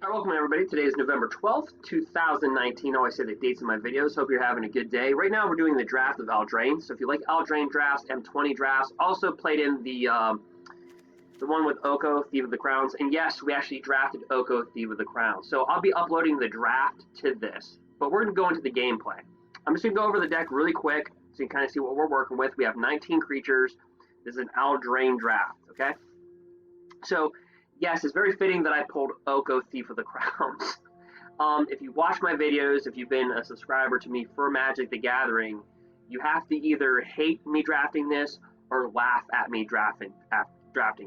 Hi, welcome everybody. Today is November 12th, 2019. I always say the dates in my videos. Hope you're having a good day. Right now we're doing the draft of Eldraine. So if you like Eldraine Drafts, M20 Drafts, also played in the one with Oko, Thief of the Crowns. And yes, we actually drafted Oko, Thief of the Crowns. So I'll be uploading the draft to this. But we're going to go into the gameplay. I'm just going to go over the deck really quick so you can kind of see what we're working with. We have 19 creatures. This is an Eldraine Draft, okay? So yes, it's very fitting that I pulled Oko, Thief of the Crowns. If you watch my videos, if you've been a subscriber to me for Magic the Gathering, you have to either hate me drafting this or laugh at me drafting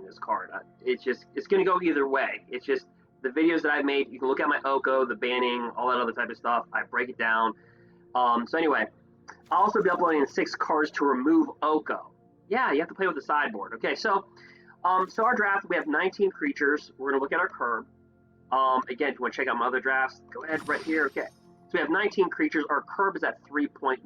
this card. It's going to go either way. It's just the videos that I've made. You can look at my Oko, the banning, all that other type of stuff. I break it down. So anyway, I'll also be uploading 6 cards to remove Oko. Yeah, you have to play with the sideboard. Okay, so our draft, we have 19 creatures. We're going to look at our curb. Again, if you want to check out my other drafts, go ahead right here. Okay, so we have 19 creatures. Our curb is at 3.1.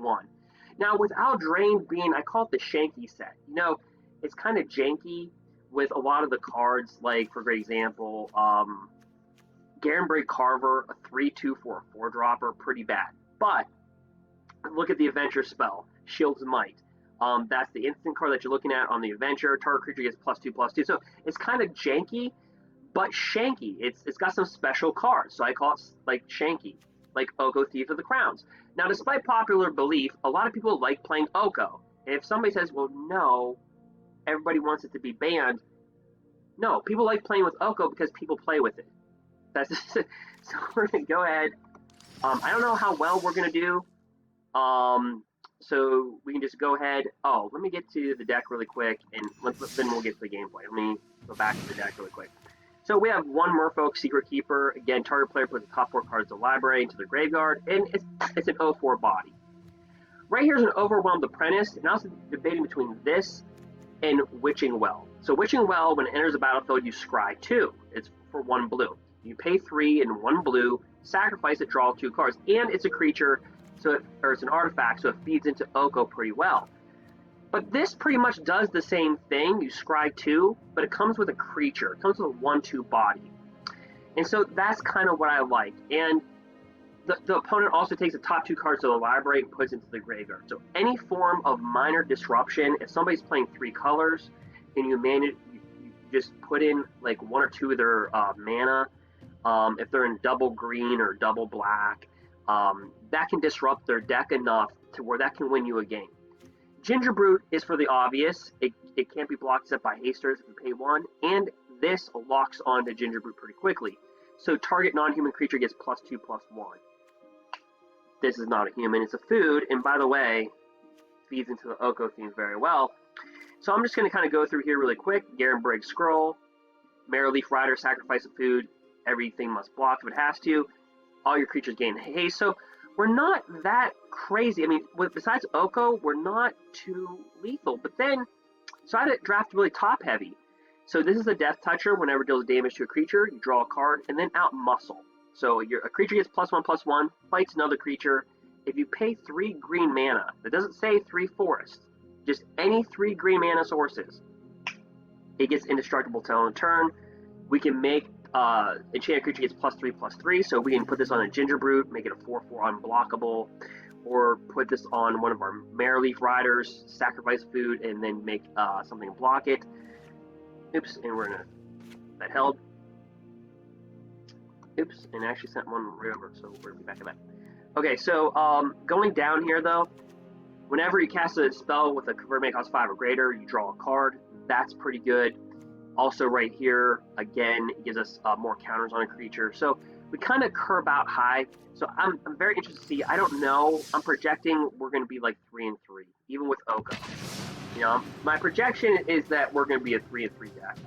Now, with Eldraine being, I call it the Shanky set. You know, it's kind of janky with a lot of the cards, like, for great example, Garenbrig Carver, a 3/2 for a 4-dropper, pretty bad. But look at the Adventure spell, Shield's Might. That's the instant card that you're looking at on the Adventure. Target creature gets +2/+2. So it's kind of janky, but shanky. It's got some special cards. So I call it like shanky, like Oko, Thief of the Crowns. Now, despite popular belief, a lot of people like playing Oko. And if somebody says, well, no, everybody wants it to be banned. No, people like playing with Oko because people play with it. That's so we're going to go ahead. I don't know how well we're going to do. So we can just go ahead. Oh, let me get to the deck really quick, and then we'll get to the gameplay. Let me go back to the deck really quick. So we have one Merfolk Secret Keeper. Again, target player puts the top 4 cards of the library into the graveyard, and it's an 0/4 body. Right here is an Overwhelmed Apprentice, and I was debating between this and Witching Well. So Witching Well, when it enters the battlefield, you scry 2. It's for 1 blue. You pay 3 and 1 blue, sacrifice it, draw 2 cards, and it's a creature. Or it's an artifact, so it feeds into Oko pretty well. But this pretty much does the same thing. You scry 2, but it comes with a creature. It comes with a 1/2 body. And so that's kind of what I like. And the opponent also takes the top 2 cards of the library and puts it into the graveyard. So any form of minor disruption, if somebody's playing 3 colors and you just put in like 1 or 2 of their mana, if they're in double green or double black, that can disrupt their deck enough to where that can win you a game. Gingerbrute is for the obvious. It can't be blocked except by hasters if you pay 1, and this locks onto Gingerbrute pretty quickly. So target non-human creature gets +2/+1. This is not a human, it's a food, and by the way, feeds into the Oko theme very well. So I'm just going to kind of go through here really quick. Garenbrig Scroll, Marrowleaf Rider, sacrifice a food, everything must block if it has to. All your creatures gain haste. So we're not that crazy. I mean, besides Oko, we're not too lethal. But then, so I had to draft really top heavy. So this is a Death Toucher. Whenever it deals damage to a creature, you draw a card and then out muscle. So a creature gets +1/+1, fights another creature. If you pay 3 green mana, it doesn't say 3 forest, just any 3 green mana sources, it gets indestructible till end of turn. We can make enchanted creature gets +3/+3, so we can put this on a Gingerbrute, make it a 4/4 unblockable, or put this on one of our Marrowleaf Riders, sacrifice food, and then make something block it. Oops, and we're gonna that held. Oops, and I actually sent one right over, so we're gonna be back to that. Okay, so going down here though, whenever you cast a spell with a convert mana cost 5 or greater, you draw a card. That's pretty good. Also right here, again, it gives us more counters on a creature. So we kind of curb out high. So I'm very interested to see. I don't know. I'm projecting we're going to be like 3-3, even with Oko. You know, my projection is that we're going to be a 3-3 deck.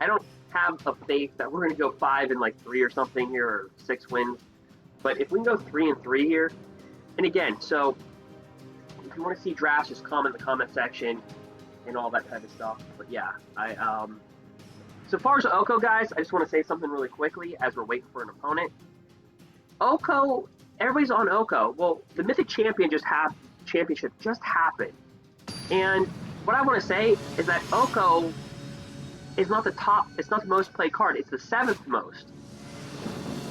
I don't have a faith that we're going to go 5-3 or something here, or 6 wins. But if we can go 3-3 here, and again, so if you want to see drafts, just comment in the comment section and all that type of stuff. But yeah, so far as Oko, guys, I just want to say something really quickly as we're waiting for an opponent. Oko, everybody's on Oko. Well, the Mythic Championship just happened. And what I want to say is that Oko is not the top, it's not the most played card, it's the 7th most.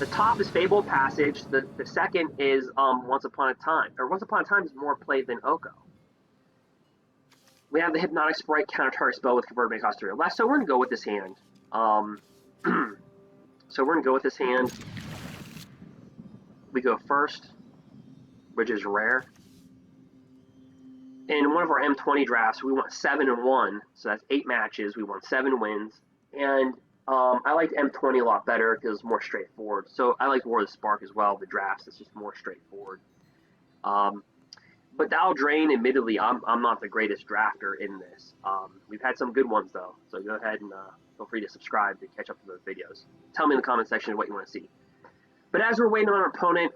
The top is Fabled Passage. The second is Once Upon a Time. Or Once Upon a Time is more played than Oko. We have the Hypnotic Sprite counter target spell with converted mana cost 3 or less. So we're gonna go with this hand. We go first, which is rare. In one of our M20 drafts, we went 7-1, so that's 8 matches. We won 7 wins, and I liked M20 a lot better because it's more straightforward. So I like War of the Spark as well. The drafts, it's just more straightforward. But the Eldraine, admittedly, I'm not the greatest drafter in this. We've had some good ones though, so go ahead and feel free to subscribe to catch up to those videos. Tell me in the comment section what you want to see. But as we're waiting on our opponent,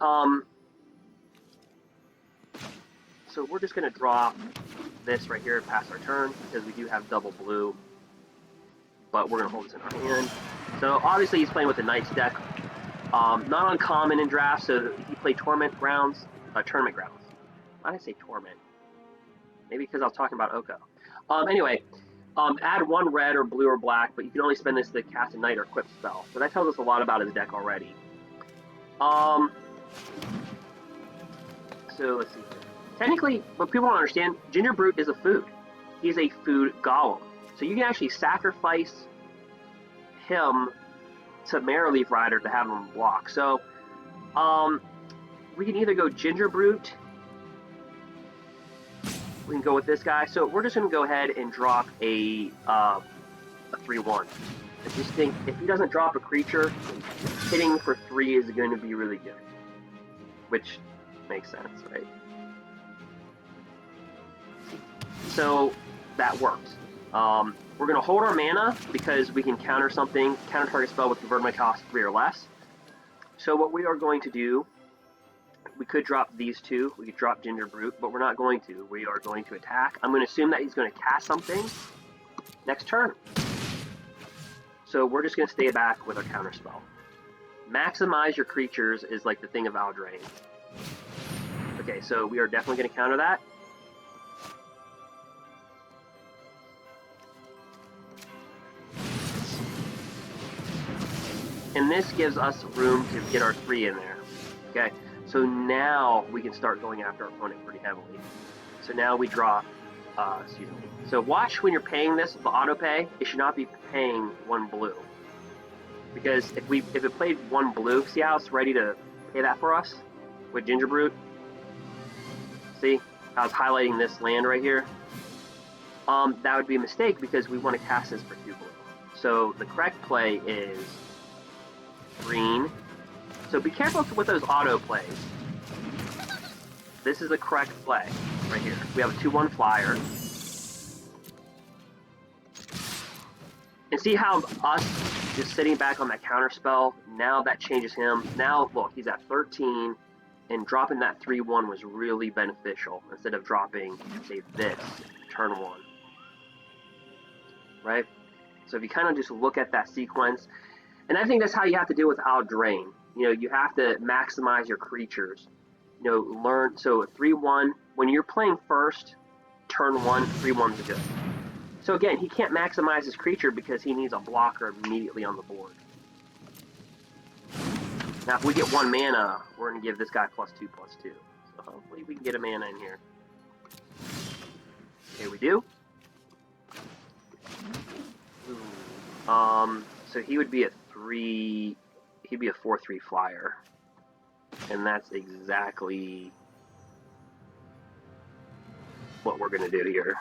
so we're just going to draw this right here and pass our turn, because we do have double blue, but we're going to hold this in our hand. So obviously he's playing with the Knights deck. Not uncommon in drafts, so he played Tournament Grounds. Why did I say Torment? Maybe because I was talking about Oko. Anyway, add 1 red or blue or black, but you can only spend this to cast a Knight or equip spell. So that tells us a lot about his deck already. So let's see here. Technically, what people don't understand, Ginger Brute is a food. He's a food golem. So you can actually sacrifice him to Marrowleaf Rider to have him block. So we can either go Ginger Brute. We can go with this guy. So we're just going to go ahead and drop a 3/1. I just think if he doesn't drop a creature, hitting for 3 is going to be really good. Which makes sense, right? So that works. We're going to hold our mana because we can counter something, counter target spell with convert mana cost 3 or less. So what we are going to do, we could drop these 2. We could drop Ginger Brute, but we're not going to. We are going to attack. I'm going to assume that he's going to cast something next turn. So we're just going to stay back with our counter spell. Maximize your creatures is like the thing of Eldraine. Okay, so we are definitely going to counter that. And this gives us room to get our 3 in there. Okay, so now we can start going after our opponent pretty heavily. So now we draw, excuse me. So watch when you're paying this, the auto pay, it should not be paying 1 blue. Because if it played 1 blue, see how it's ready to pay that for us with Ginger Brute? See how it's highlighting this land right here? That would be a mistake because we want to cast this for 2 blue. So the correct play is green. So be careful with those auto plays. This is the correct play right here. We have a 2/1 flyer. And see how us just sitting back on that counter spell, now that changes him. Now look, he's at 13, and dropping that 3/1 was really beneficial instead of dropping, say, this turn 1. Right? So if you kind of just look at that sequence, and I think that's how you have to deal with Eldraine. You know, you have to maximize your creatures. You know, learn, so 3/1, when you're playing first, turn 1, 3/1's good. So again, he can't maximize his creature because he needs a blocker immediately on the board. Now if we get 1 mana, we're going to give this guy +2/+2. So hopefully we can get a mana in here. Okay, we do. So he would be a 3, he'd be a 4/3 flyer. And that's exactly what we're going to do here.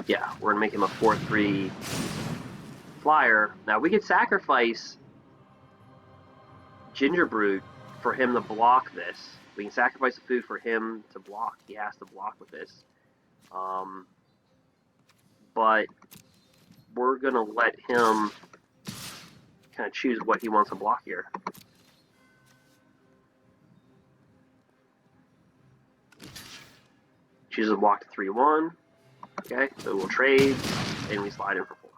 Yeah, we're going to make him a 4/3 flyer. Now we could sacrifice Ginger Brute for him to block this. We can sacrifice the food for him to block. He has to block with this. But we're going to let him kind of choose what he wants to block here. Chooses to block to 3/1. Okay, so we'll trade, and we slide in for 4.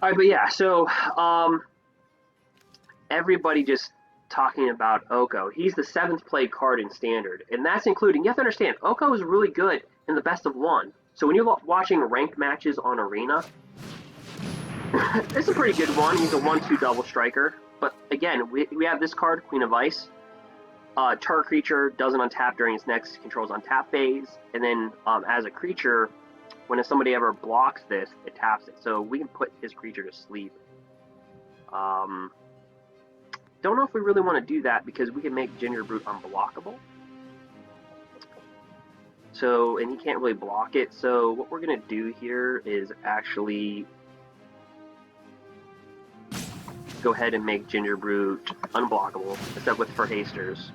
Alright, but yeah, so everybody just talking about Oko. He's the 7th played card in Standard, and that's including, you have to understand, Oko is really good in the best of 1. So when you're watching ranked matches on Arena, it's a pretty good one. He's a 1/2 double striker. But again, we have this card, Queen of Ice. Target creature doesn't untap during its next control's untap phase, and then as a creature, when somebody ever blocks this, it taps it. So we can put his creature to sleep. Don't know if we really want to do that because we can make Gingerbrute unblockable. So, and he can't really block it. So what we're going to do here is actually go ahead and make Gingerbrute unblockable, except for hasters.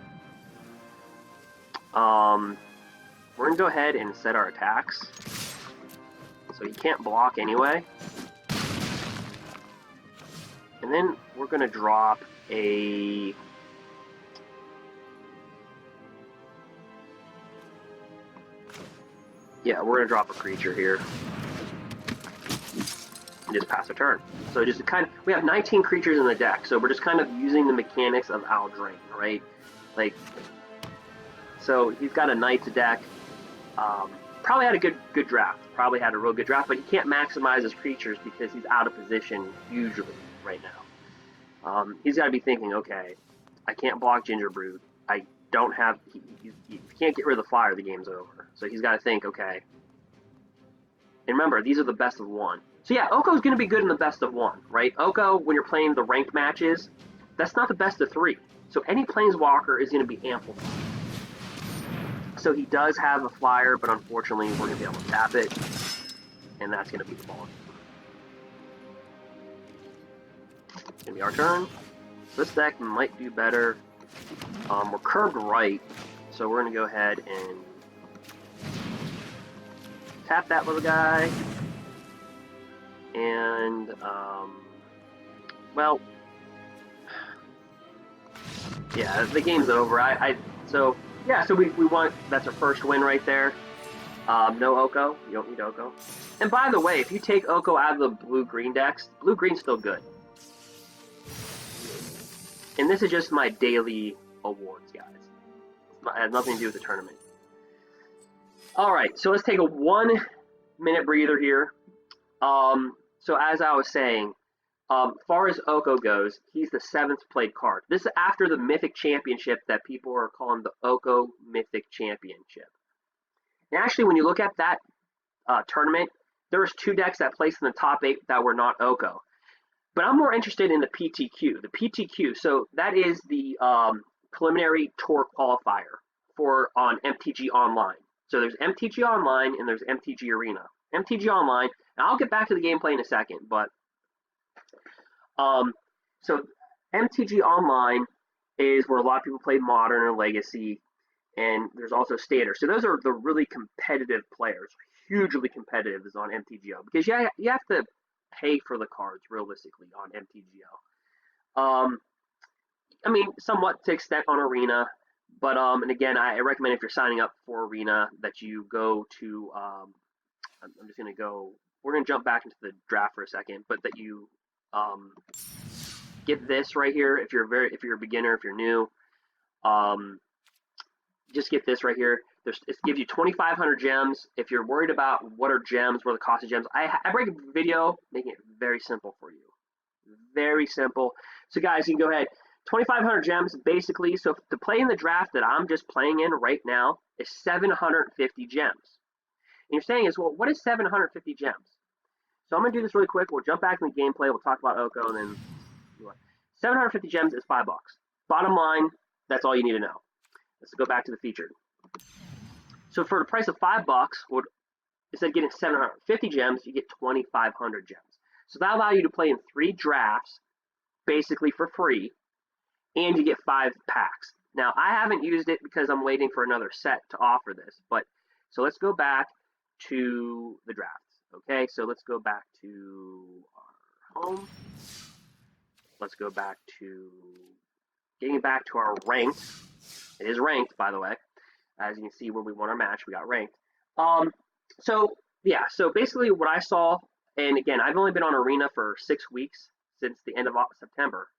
We're going to go ahead and set our attacks. So he can't block anyway. And then we're going to drop a... Yeah, we're going to drop a creature here. And just pass a turn. So just kind of... We have 19 creatures in the deck, so we're just kind of using the mechanics of Eldraine, right? Like... So he's got a Knight's deck. Probably had a good draft. Probably had a real good draft, but he can't maximize his creatures because he's out of position usually right now. He's got to be thinking, okay, I can't block Gingerbrute. I don't have. He can't get rid of the flyer. The game's over. So he's got to think, okay. And remember, these are the best of 1. So yeah, Oko's going to be good in the best of 1, right? Oko, when you're playing the ranked matches, that's not the best of 3. So any planeswalker is going to be amplified. So he does have a flyer, but unfortunately we're going to be able to tap it, and that's going to be the ball. It's going to be our turn. This deck might do better. We're curved right, so we're going to go ahead and tap that little guy. And, well, yeah, the game's over. So we want, that's our first win right there. No Oko. You don't need Oko. And by the way, if you take Oko out of the blue-green decks, blue-green's still good. And this is just my daily awards, guys. It has nothing to do with the tournament. Alright, so let's take a 1-minute breather here. So as I was saying, far as Oko goes, he's the 7th played card. This is after the Mythic Championship that people are calling the Oko Mythic Championship. And actually, when you look at that tournament, there's 2 decks that placed in the top 8 that were not Oko. But I'm more interested in the PTQ. The PTQ, so that is the preliminary tour qualifier for on MTG Online. So there's MTG Online and there's MTG Arena. MTG Online, and I'll get back to the gameplay in a second, but so MTG Online is where a lot of people play Modern or Legacy, and there's also Standard. So those are the really competitive players, hugely competitive is on MTGO, because you have to pay for the cards realistically on MTGO. I mean, somewhat to extent on Arena, but and again, I recommend if you're signing up for Arena that you go to. I'm just gonna go. We're gonna jump back into the draft for a second, but that you get this right here if you're a beginner, if you're new. Just get this right here. It gives you 2,500 gems. If you're worried about what are gems, what are the cost of gems, I break a video making it very simple for you. Very simple. So guys, you can go ahead. 2,500 gems, basically. So to play in the draft that I'm just playing in right now is 750 gems. And you're saying is, well, what is 750 gems? So I'm going to do this really quick. We'll jump back in the gameplay. We'll talk about Oko, and then 750 gems is $5. Bottom line, that's all you need to know. Let's go back to the featured. So for the price of $5, instead of getting 750 gems, you get 2,500 gems. So that'll allow you to play in 3 drafts, basically for free, and you get 5 packs. Now, I haven't used it because I'm waiting for another set to offer this. But so let's go back to the drafts. Okay, so let's go back to our home. Let's go back to getting back to our ranked. It is ranked, by the way. As you can see, when we won our match, we got ranked. So yeah, so basically what I saw, and again, I've only been on Arena for 6 weeks since the end of September.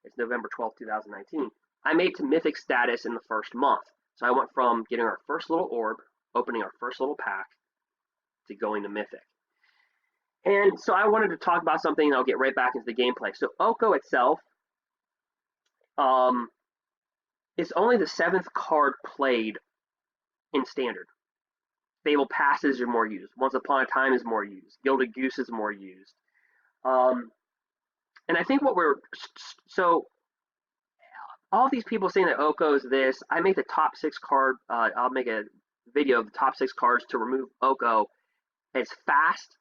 It's November 12th, 2019. I made to Mythic status in the first month. So I went from getting our first little orb, opening our first little pack, to going to Mythic. And so I wanted to talk about something, and I'll get right back into the gameplay. So Oko itself is only the 7th card played in Standard. Fable Passes are more used. Once Upon a Time is more used. Gilded Goose is more used. And I think what so all these people saying that Oko is this, I make the top 6 card, I'll make a video of the top 6 cards to remove Oko as fast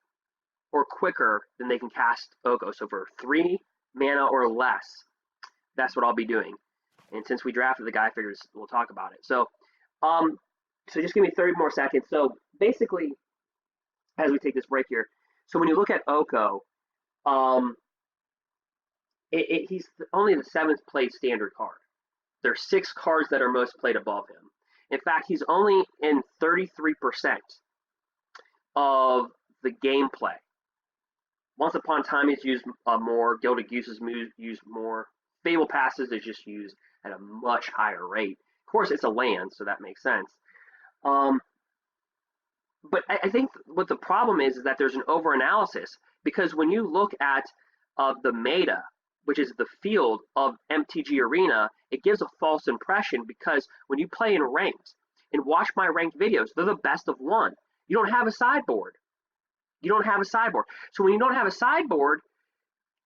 or quicker than they can cast Oko. So for 3 mana or less, that's what I'll be doing. And since we drafted the guy, figures we'll talk about it. So, so just give me 30 more seconds. So basically, as we take this break here, so when you look at Oko, he's only the 7th played Standard card. There's 6 cards that are most played above him. In fact, he's only in 33% of the gameplay. Once Upon a Time is used more. Gilded Goose is used more. Fable Passes is just used at a much higher rate. Of course, it's a land, so that makes sense. But I think what the problem is that there's an over-analysis, because when you look at the meta, which is the field of MTG Arena, it gives a false impression, because when you play in ranked and watch my ranked videos, they're the best of one. You don't have a sideboard. You don't have a sideboard. So when you don't have a sideboard,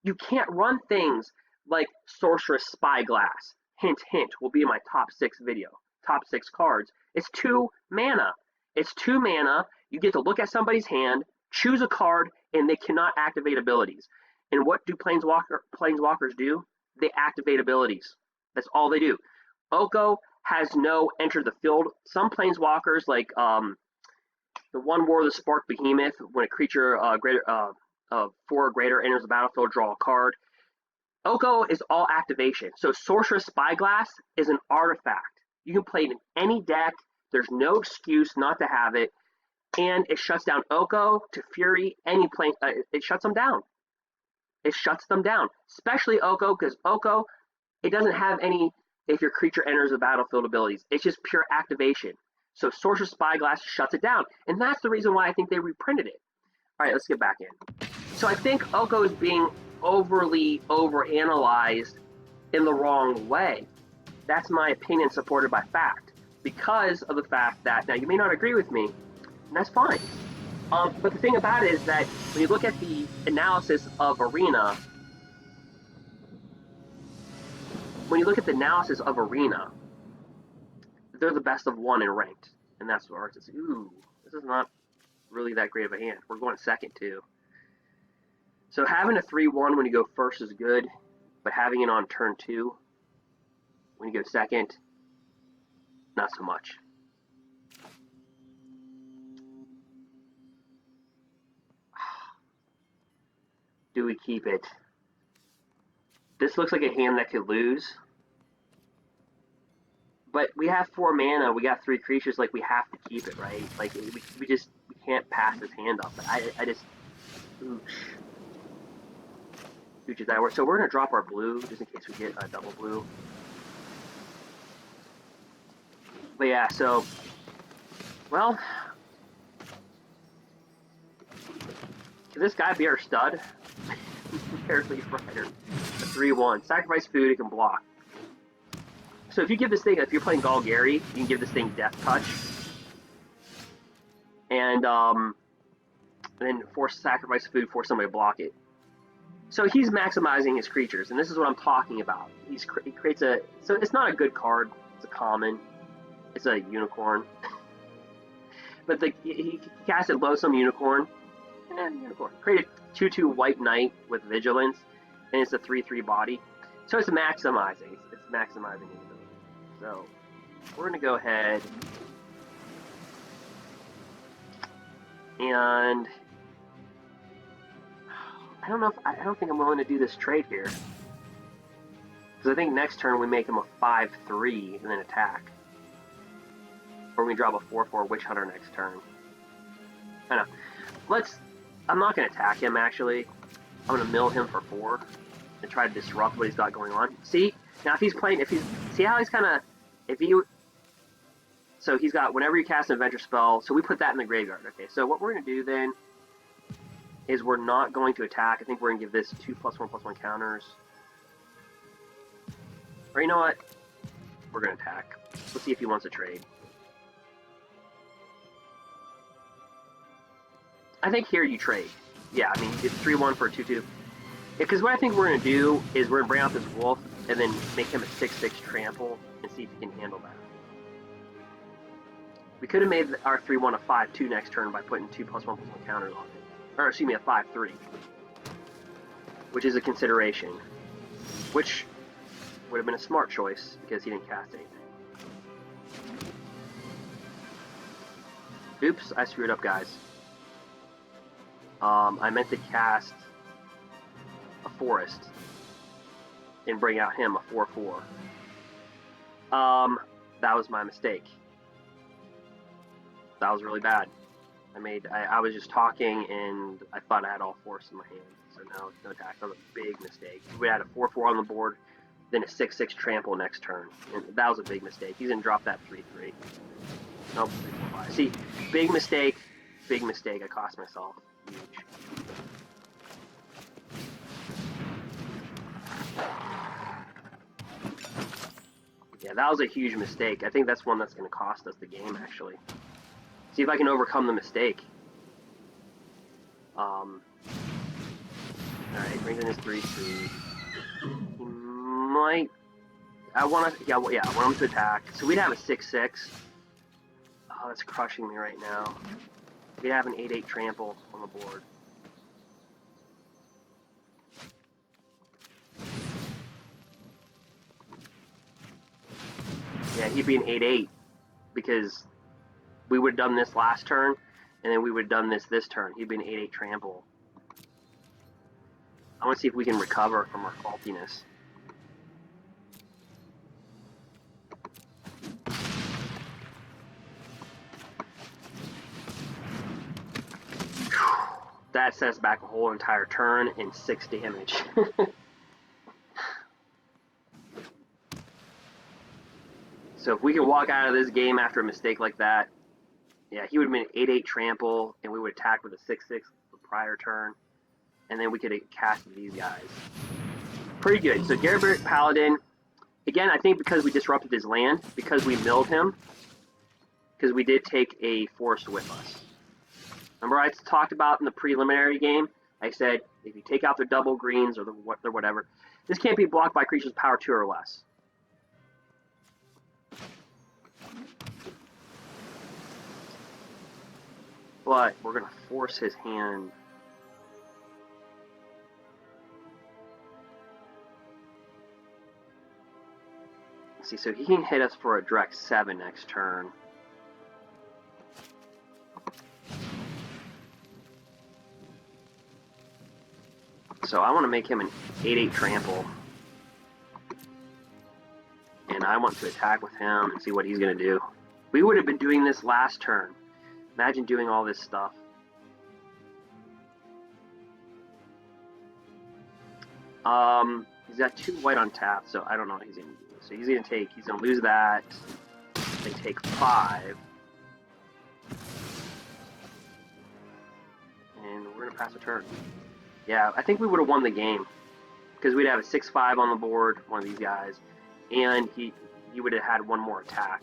you can't run things like Sorceress Spyglass. Hint, hint, will be in my top 6 video. Top 6 cards. It's 2 mana. It's 2 mana. You get to look at somebody's hand, choose a card, and they cannot activate abilities. And what do planeswalkers do? They activate abilities. That's all they do. Oko has no enter the field. Some planeswalkers, like the one War of the Spark Behemoth, when a creature greater 4 or greater enters the battlefield, draw a card. Oko is all activation. So Sorceress Spyglass is an artifact. You can play it in any deck. There's no excuse not to have it. And it shuts down Oko, to Fury, any plane. It shuts them down. It shuts them down. Especially Oko, because Oko, it doesn't have any if your creature enters the battlefield abilities. It's just pure activation. So Sorceress Spyglass shuts it down. And that's the reason why I think they reprinted it. All right, let's get back in. So I think Oko is being overly overanalyzed in the wrong way. That's my opinion, supported by fact. Because of the fact that, now you may not agree with me, and that's fine. But the thing about it is that when you look at the analysis of Arena, they're the best of one in ranked. And that's what Arts is. Ooh, this is not really that great of a hand. We're going second, too. So having a 3-1 when you go first is good, but having it on turn 2 when you go second, not so much. Do we keep it? This looks like a hand that could lose. But we have 4 mana, we got 3 creatures, like we have to keep it, right? Like we can't pass this hand up. But I just ooch is that word. So we're gonna drop our blue just in case we get a double blue. But yeah, so well, can this guy be our stud? Carefully Rider. A 3-1. Sacrifice food, it can block. So if you give this thing, if you're playing Golgari, you can give this thing Death Touch. And then force sacrifice food, force somebody to block it. So he's maximizing his creatures, and this is what I'm talking about. He creates a, so it's not a good card, it's a common, it's a unicorn. But he casted Loathsome Unicorn, unicorn. Created 2/2 White Knight with Vigilance, and it's a 3/3 body. So it's maximizing, his ability. So we're gonna go ahead and I don't think I'm willing to do this trade here. Because I think next turn we make him a 5/3 and then attack. Or we drop a 4/4 Witch Hunter next turn. I don't know. I'm not going to attack him, actually. I'm going to mill him for 4. and try to disrupt what he's got going on. See, now if he's playing, see how he's kind of, so he's got, whenever you cast an adventure spell, so we put that in the graveyard. Okay, so what we're going to do then is we're not going to attack. I think we're going to give this 2+1/+1 counters. Or you know what? We're going to attack. Let's see if he wants to trade. I think here you trade. Yeah, I mean, it's 3-1 for a 2-2. Because what I think we're going to do is we're going to bring out this wolf and then make him a 6-6 trample and see if he can handle that. We could have made our 3-1 a 5-2 next turn by putting 2+1/+1 counters on it. Or, excuse me, a 5-3. Which is a consideration. Which would have been a smart choice because he didn't cast anything. Oops, I screwed up, guys. I meant to cast a forest and bring out him a 4-4. That was my mistake. That was really bad. I was just talking and I thought I had all forests in my hand. So no attack. That was a big mistake. We had a 4-4 on the board, then a 6-6 trample next turn. And that was a big mistake. He's gonna drop that 3-3. Nope, 3-4-5. See, big mistake. Big mistake. I cost myself. Huge. Yeah, that was a huge mistake. I think that's one that's going to cost us the game, actually. See if I can overcome the mistake. Alright, brings in his 3-3. He might... I want him to attack. So we'd have a 6-6. Oh, that's crushing me right now. We'd have an 8-8 trample on the board. Yeah, he'd be an 8-8 because we would have done this last turn, and then we would have done this turn. He'd be an 8-8 trample. I want to see if we can recover from our faultiness. That sets back a whole entire turn and 6 damage. So if we can walk out of this game after a mistake like that, yeah, he would have been an 8-8 trample, and we would attack with a 6-6 the prior turn, and then we could have casted these guys. Pretty good. So Garrett Paladin, again, I think because we disrupted his land, because we milled him, because we did take a forest with us. Remember I talked about in the preliminary game, I said, if you take out their double greens or the whatever, this can't be blocked by creatures power 2 or less. But we're going to force his hand. Let's see, so he can hit us for a direct 7 next turn. So I want to make him an 8-8 trample. And I want to attack with him and see what he's going to do. We would have been doing this last turn. Imagine doing all this stuff. He's got 2 white on tap, so I don't know what he's going to do. So he's going to lose that. They take 5. And we're going to pass a turn. Yeah, I think we would have won the game. Because we'd have a 6-5 on the board, one of these guys. And he would have had 1 more attack.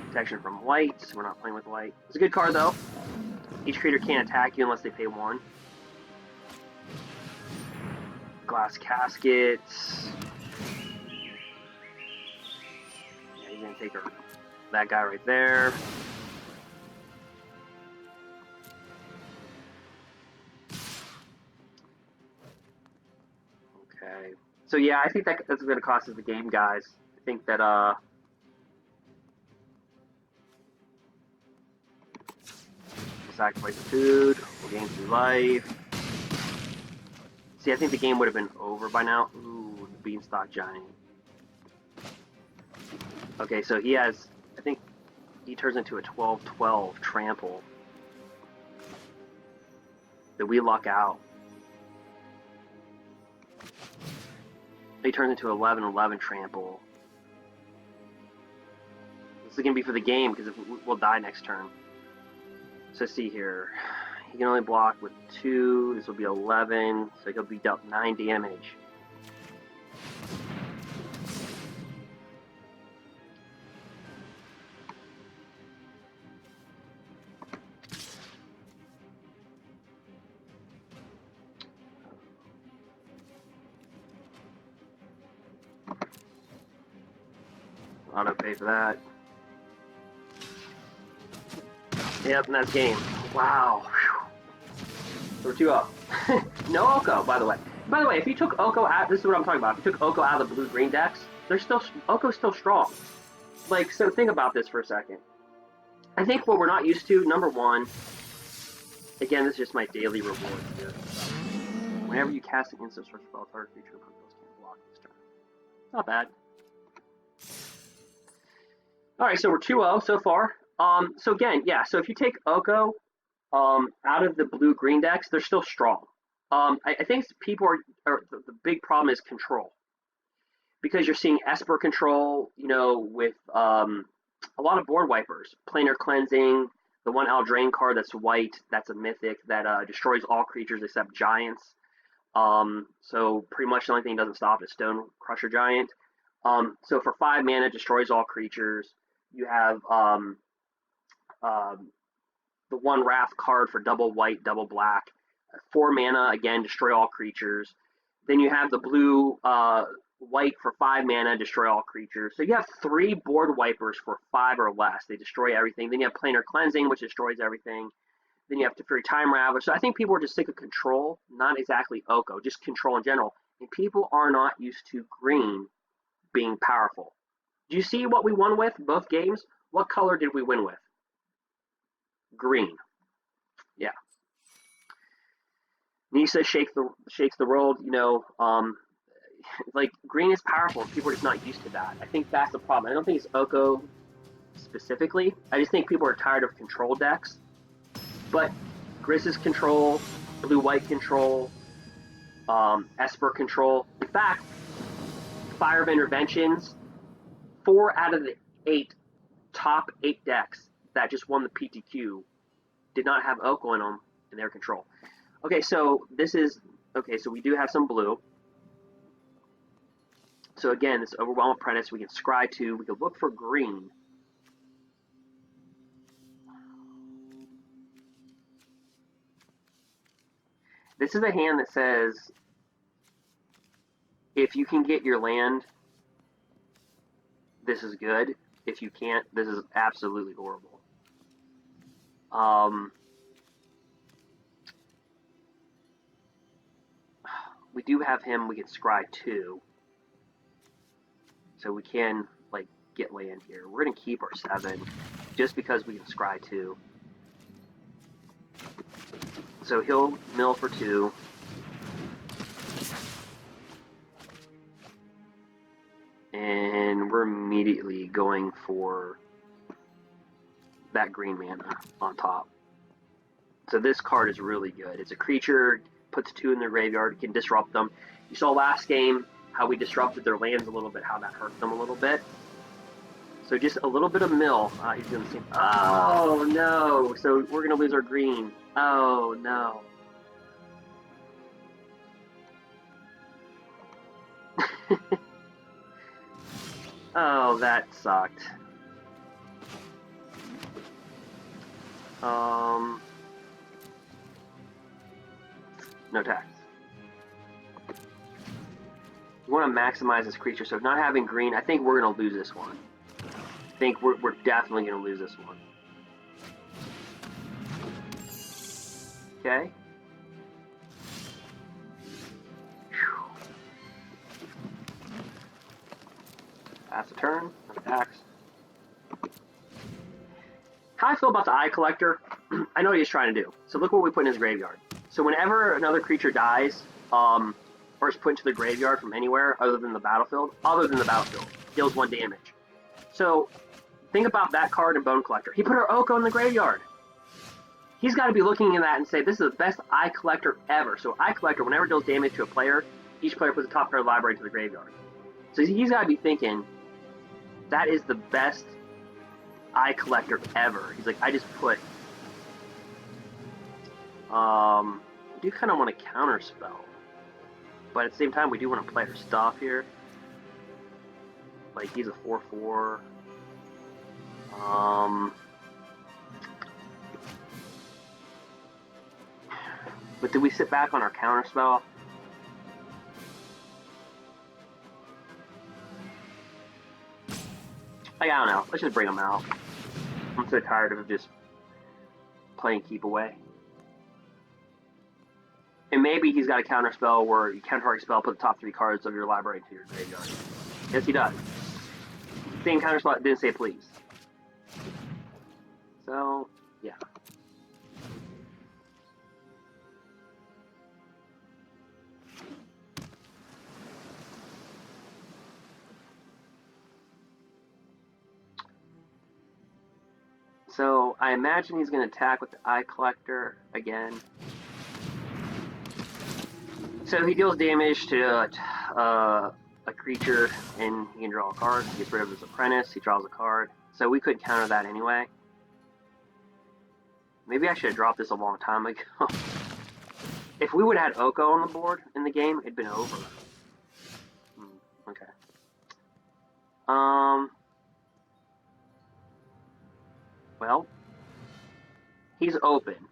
Protection from white. We're not playing with white. It's a good card, though. Each creature can't attack you unless they pay 1. Glass caskets. Yeah, he's going to take that guy right there. Okay. So, yeah, I think that's going to cost us the game, guys. I think that, sacrifice the food, we'll gain 3 life. See, I think the game would have been over by now. Ooh, the Beanstalk Giant. Okay, so he has, I think he turns into a 12-12 trample that we luck out. He turns into 11/11 trample. This is going to be for the game because we'll die next turn. So let's see here. He can only block with 2. This will be 11, so he'll be dealt 9 damage. Auto pay for that. Yep, and that's game. Wow. So we're 2-up. No Oko, by the way. By the way, if you took Oko out, this is what I'm talking about. If you took Oko out of the blue-green decks, Oko's still strong. Like, so think about this for a second. I think what we're not used to, number one, again, this is just my daily reward here. Whenever you cast an instant search spell, target creature and purples can't block this turn. Not bad. Alright, so we're 2-0 so far. So again, yeah, so if you take Oko out of the blue-green decks, they're still strong. I think people are the big problem is control. Because you're seeing Esper control, you know, with a lot of board wipers. Planar Cleansing, the one Eldraine card that's white, that's a mythic that destroys all creatures except giants. So pretty much the only thing that doesn't stop is Stone Crusher Giant. So for 5 mana, destroys all creatures. You have the 1 Wrath card for double white, double black. 4 mana, again, destroy all creatures. Then you have the blue white for 5 mana, destroy all creatures. So you have 3 board wipers for 5 or less. They destroy everything. Then you have Planar Cleansing, which destroys everything. Then you have Teferi Time Raveler. So I think people are just sick of control, not exactly Oko, just control in general. And people are not used to green being powerful. Do you see what we won with both games? What color did we win with? Green. Yeah. Nisa shakes the world, you know, like green is powerful. People are just not used to that. I think that's the problem. I don't think it's Oko specifically. I just think people are tired of control decks. But Grizz's control, blue-white control, Esper control. In fact, Fire of Interventions, 4 out of the 8 top 8 decks that just won the PTQ did not have Oko in them in their control. Okay, so this is, okay, so we do have some blue. So again, this Overwhelm Apprentice, we can scry to, we can look for green. This is a hand that says, if you can get your land, this is good. If you can't, this is absolutely horrible. We do have him, we can scry to. So we can, like, get land here. We're going to keep our 7, just because we can scry 2. So he'll mill for 2. And we're immediately going for that green mana on top. So this card is really good. It's a creature, puts 2 in their graveyard, can disrupt them. You saw last game how we disrupted their lands a little bit, how that hurt them a little bit. So just a little bit of mill. He's doing the same. Oh no! So we're gonna lose our green. Oh no. Oh, that sucked. No tax. You want to maximize this creature, so not having green, I think we're going to lose this one. I think we're definitely going to lose this one. Okay. Pass a turn, attacks. How I feel about the Eye Collector, I know what he's trying to do. So look what we put in his graveyard. So whenever another creature dies, or is put into the graveyard from anywhere other than the battlefield, deals 1 damage. So think about that card in Bone Collector. He put our Oko in the graveyard. He's got to be looking at that and say, this is the best Eye Collector ever. So Eye Collector, whenever it deals damage to a player, Each player puts a top card library to the graveyard. So he's got to be thinking, that is the best eye collector ever. He's like, I just put... I do kind of want to counterspell. But at the same time, we do want to play our stuff here. Like, he's a 4/4. But did we sit back on our counterspell? Like, I don't know. Let's just bring him out. I'm so tired of just playing keep away. And maybe he's got a counterspell where you counter-target spell, put the top 3 cards of your library into your graveyard. Yes, he does. Same counterspell that didn't say please. So, yeah. So, I imagine he's going to attack with the Eye Collector again. So he deals damage to a creature, and he can draw a card. He gets rid of his apprentice, he draws a card. So we could counter that anyway. Maybe I should have dropped this a long time ago. If we would have had Oko on the board in the game, it'd been over. Okay. Well, he's open.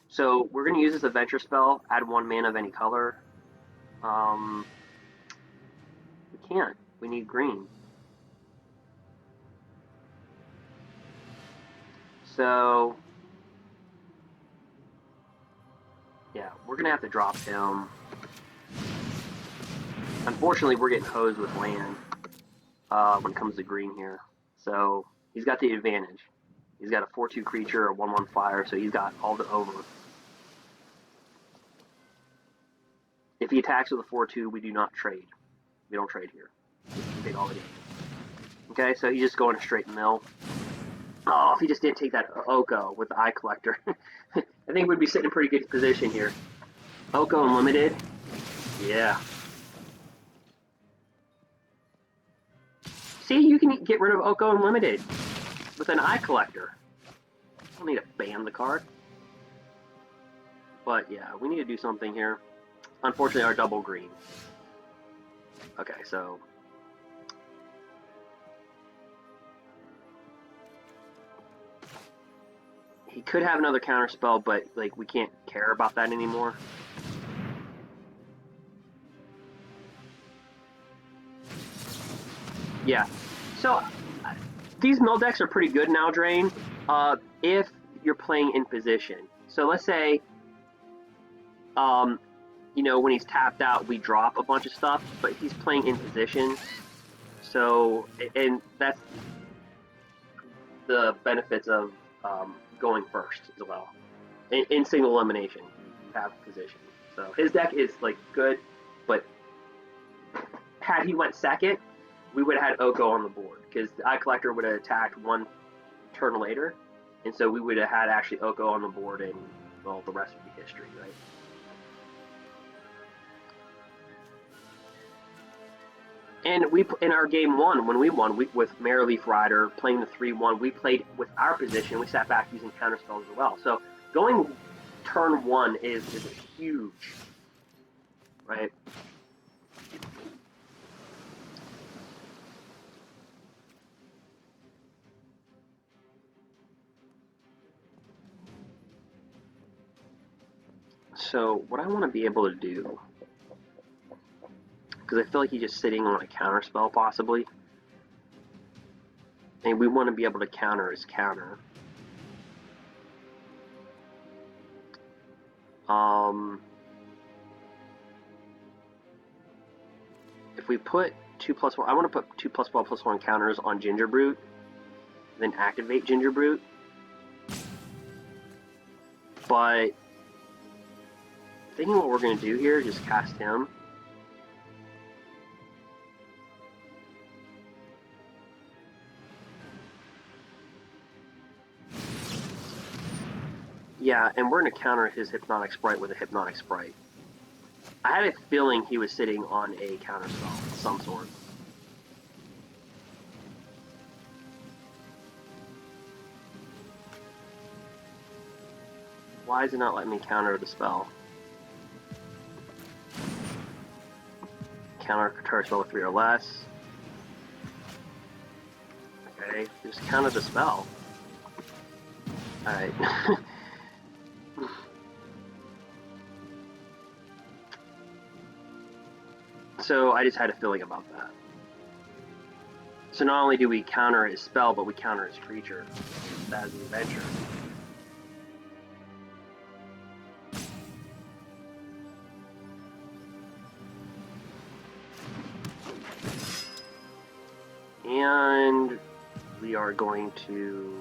So we're going to use this adventure spell, add 1 mana of any color. We can't. We need green. So, yeah, we're going to have to drop him. Unfortunately, we're getting hosed with land when it comes to green here. So, he's got the advantage. He's got a 4/2 creature, a 1/1 fire, so he's got all the over. If he attacks with a 4/2, we do not trade. We don't trade here. We take all the damage. Okay, so he's just going straight mill. Oh, if he just didn't take that Oko with the Eye Collector, I think we'd be sitting in a pretty good position here. Oko Unlimited. Yeah. See, you can get rid of Oko Unlimited with an Eye Collector. I don't need to ban the card. But yeah, we need to do something here. Unfortunately, our double green. Okay, so... he could have another counter spell, but like we can't care about that anymore. Yeah. So these mill decks are pretty good in Eldraine if you're playing in position. So let's say, you know, when he's tapped out, we drop a bunch of stuff, but he's playing in position. So, and that's the benefits of going first as well. In single elimination, have position. So his deck is like good, but had he went second, we would have had Oko on the board because the Eye Collector would have attacked 1 turn later, and so we would have had actually Oko on the board, and well, the rest would be history, right? And we, in our game 1, when we won with Marrowleaf Rider playing the 3/1, we played with our position. We sat back using counterspells as well. So going turn 1 is huge, right? So what I want to be able to do, because I feel like he's just sitting on a counterspell possibly, and we want to be able to counter his counter. If we put 2+1, I want to put 2+1/+1 counters on Gingerbrute, then activate Gingerbrute. But thinking what we're going to do here, just cast him. Yeah, and we're going to counter his Hypnotic Sprite with a Hypnotic Sprite. I had a feeling he was sitting on a counter spell of some sort. Why is it not letting me counter the spell? Counter target spell with 3 or less. Okay, just counter the spell. Alright. So I just had a feeling about that. So not only do we counter his spell, but we counter his creature. That is an adventure. And we are going to...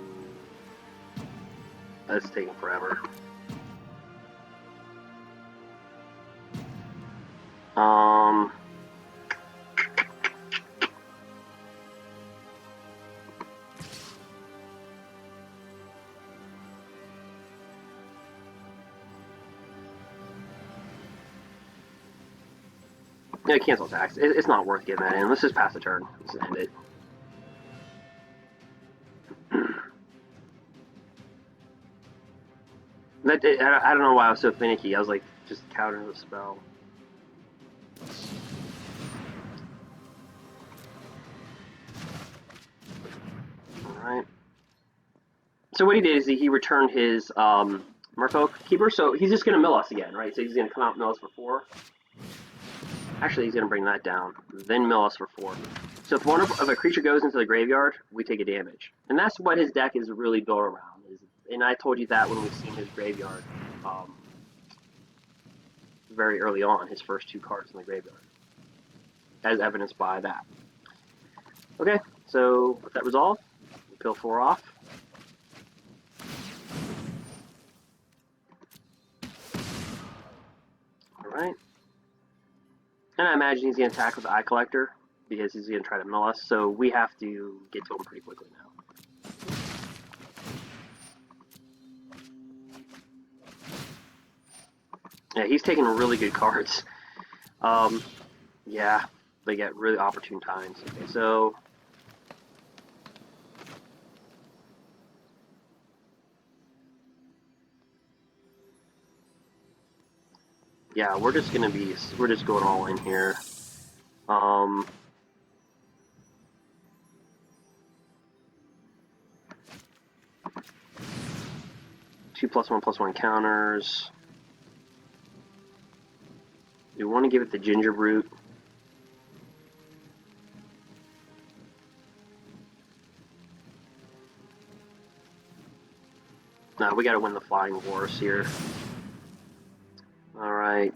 That's taking forever. Yeah, cancel attacks. It's not worth getting that in. Let's just pass the turn. Let's end it. I don't know why I was so finicky. I was like, just countering the spell. Alright. So what he did is he returned his Merfolk Keeper, so he's just going to mill us again, right? So he's going to come out and mill us for 4. Actually, he's going to bring that down, then mill us for 4. So if one of a creature goes into the graveyard, we take a damage. And that's what his deck is really built around. And I told you that when we've seen his graveyard very early on, his first 2 cards in the graveyard, as evidenced by that. Okay, so with that resolve, we peel 4 off. Alright. And I imagine he's going to attack with Eye Collector, because he's going to try to mill us, so we have to get to him pretty quickly now. Yeah, he's taking really good cards. Yeah, they get really opportune times. Okay, so... Yeah, we're just going all in here. 2+1/+1 counters. We want to give it the Ginger Brute. No, we gotta win the Flying Horse here. Alright.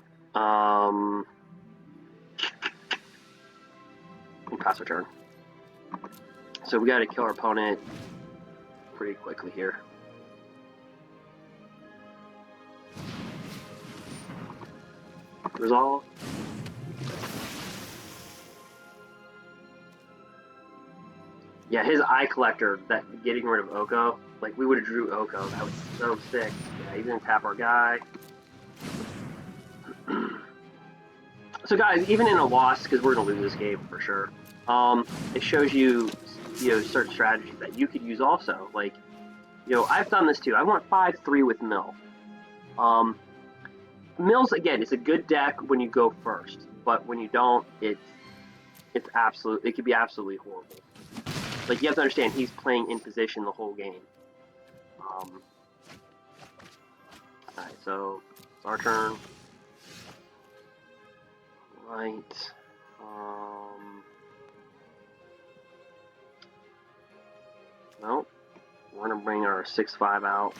We pass our turn. So we gotta kill our opponent pretty quickly here. Resolve. Yeah, his Eye Collector, that getting rid of Oko, like we would have drew Oko, that was so sick. Yeah, he's gonna tap our guy. So guys, even in a loss, because we're gonna lose this game for sure, it shows you, certain strategies that you could use also. Like, I've done this too. I went 5-3 with Mill. Mills, again, is a good deck when you go first, but when you don't, it could be absolutely horrible. Like, you have to understand, he's playing in position the whole game. Alright, so it's our turn. Right. Nope. We're gonna bring our 6/5 out.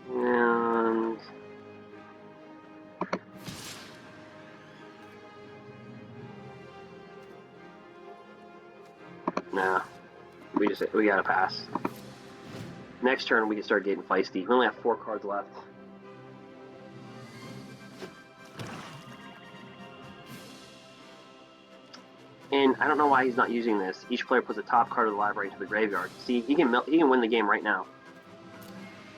And nah, we gotta pass. Next turn we can start getting feisty. We only have 4 cards left. And I don't know why he's not using this. Each player puts the top card of the library into the graveyard. See, he can win the game right now.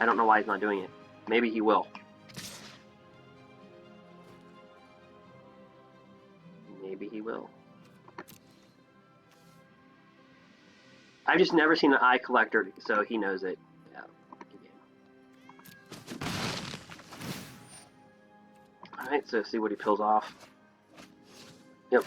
I don't know why he's not doing it. Maybe he will. Maybe he will. I've just never seen an eye collector, so he knows it. Yeah. Alright, so see what he pulls off. Yep.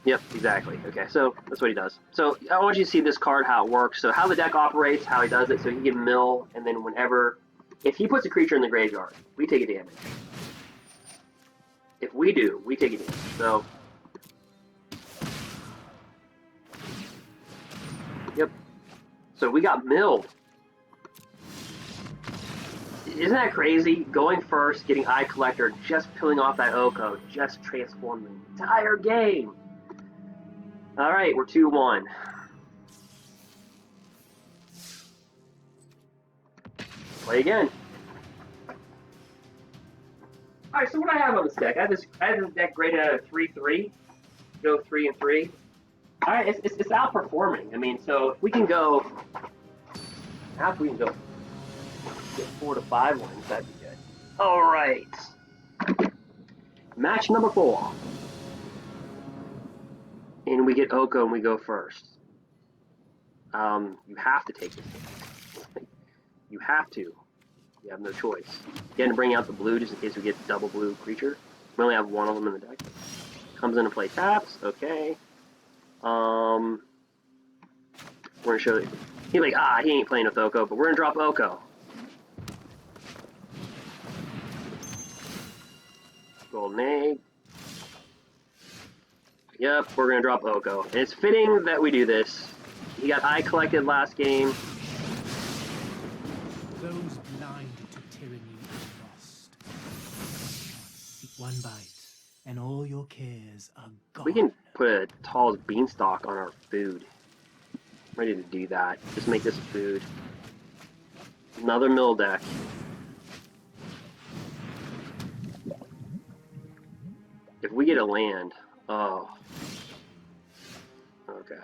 Yep, exactly. Okay, so that's what he does. So I want you to see this card, how it works. So how the deck operates, how he does it. So he can mill, and then whenever... If he puts a creature in the graveyard, we take a damage. If we do, we take a damage. So... Yep. So we got milled. Isn't that crazy? Going first, getting Eye Collector, just peeling off that Oko, just transformed the entire game. Alright, we're 2-1. Play again. Alright, so what I have on this deck? I have this deck graded at a 3-3. Go 3 and 3. Alright, it's outperforming. I mean, so if we can go... How if we can go get 4 to 5 wins, that'd be good. Alright. Match number 4. And we get Oko and we go first. You have to take this game. You have to. You have no choice. You have to bring out the blue just in case we get double blue creature. We only have one of them in the deck. Comes in to play taps. Okay. We're gonna show you. He's like, he ain't playing with Oko, but we're gonna drop Oko. Golden egg. Yep, we're gonna drop Oko. And it's fitting that we do this. He got Eye Collected last game. Those blind to tyranny are lost. One bite, and all your cares are gone. We can put a tall beanstalk on our food. I'm ready to do that. Just make this a food. Another mill deck. If we get a land, oh. Okay.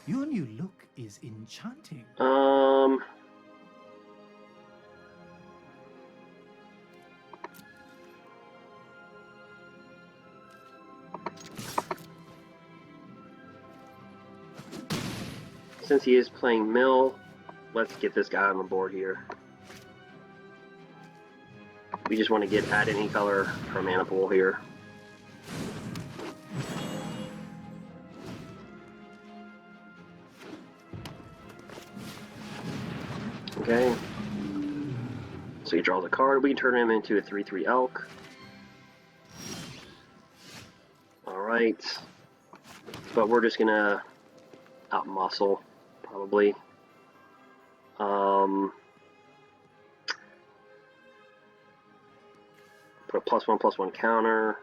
Your new look is enchanting. Since he is playing mill, let's get this guy on the board here. We just want to get add any color from mana pool here. Okay. So he draws a card. We can turn him into a 3/3 elk. Alright. But we're just gonna out-muscle, probably. Put a +1/+1 counter.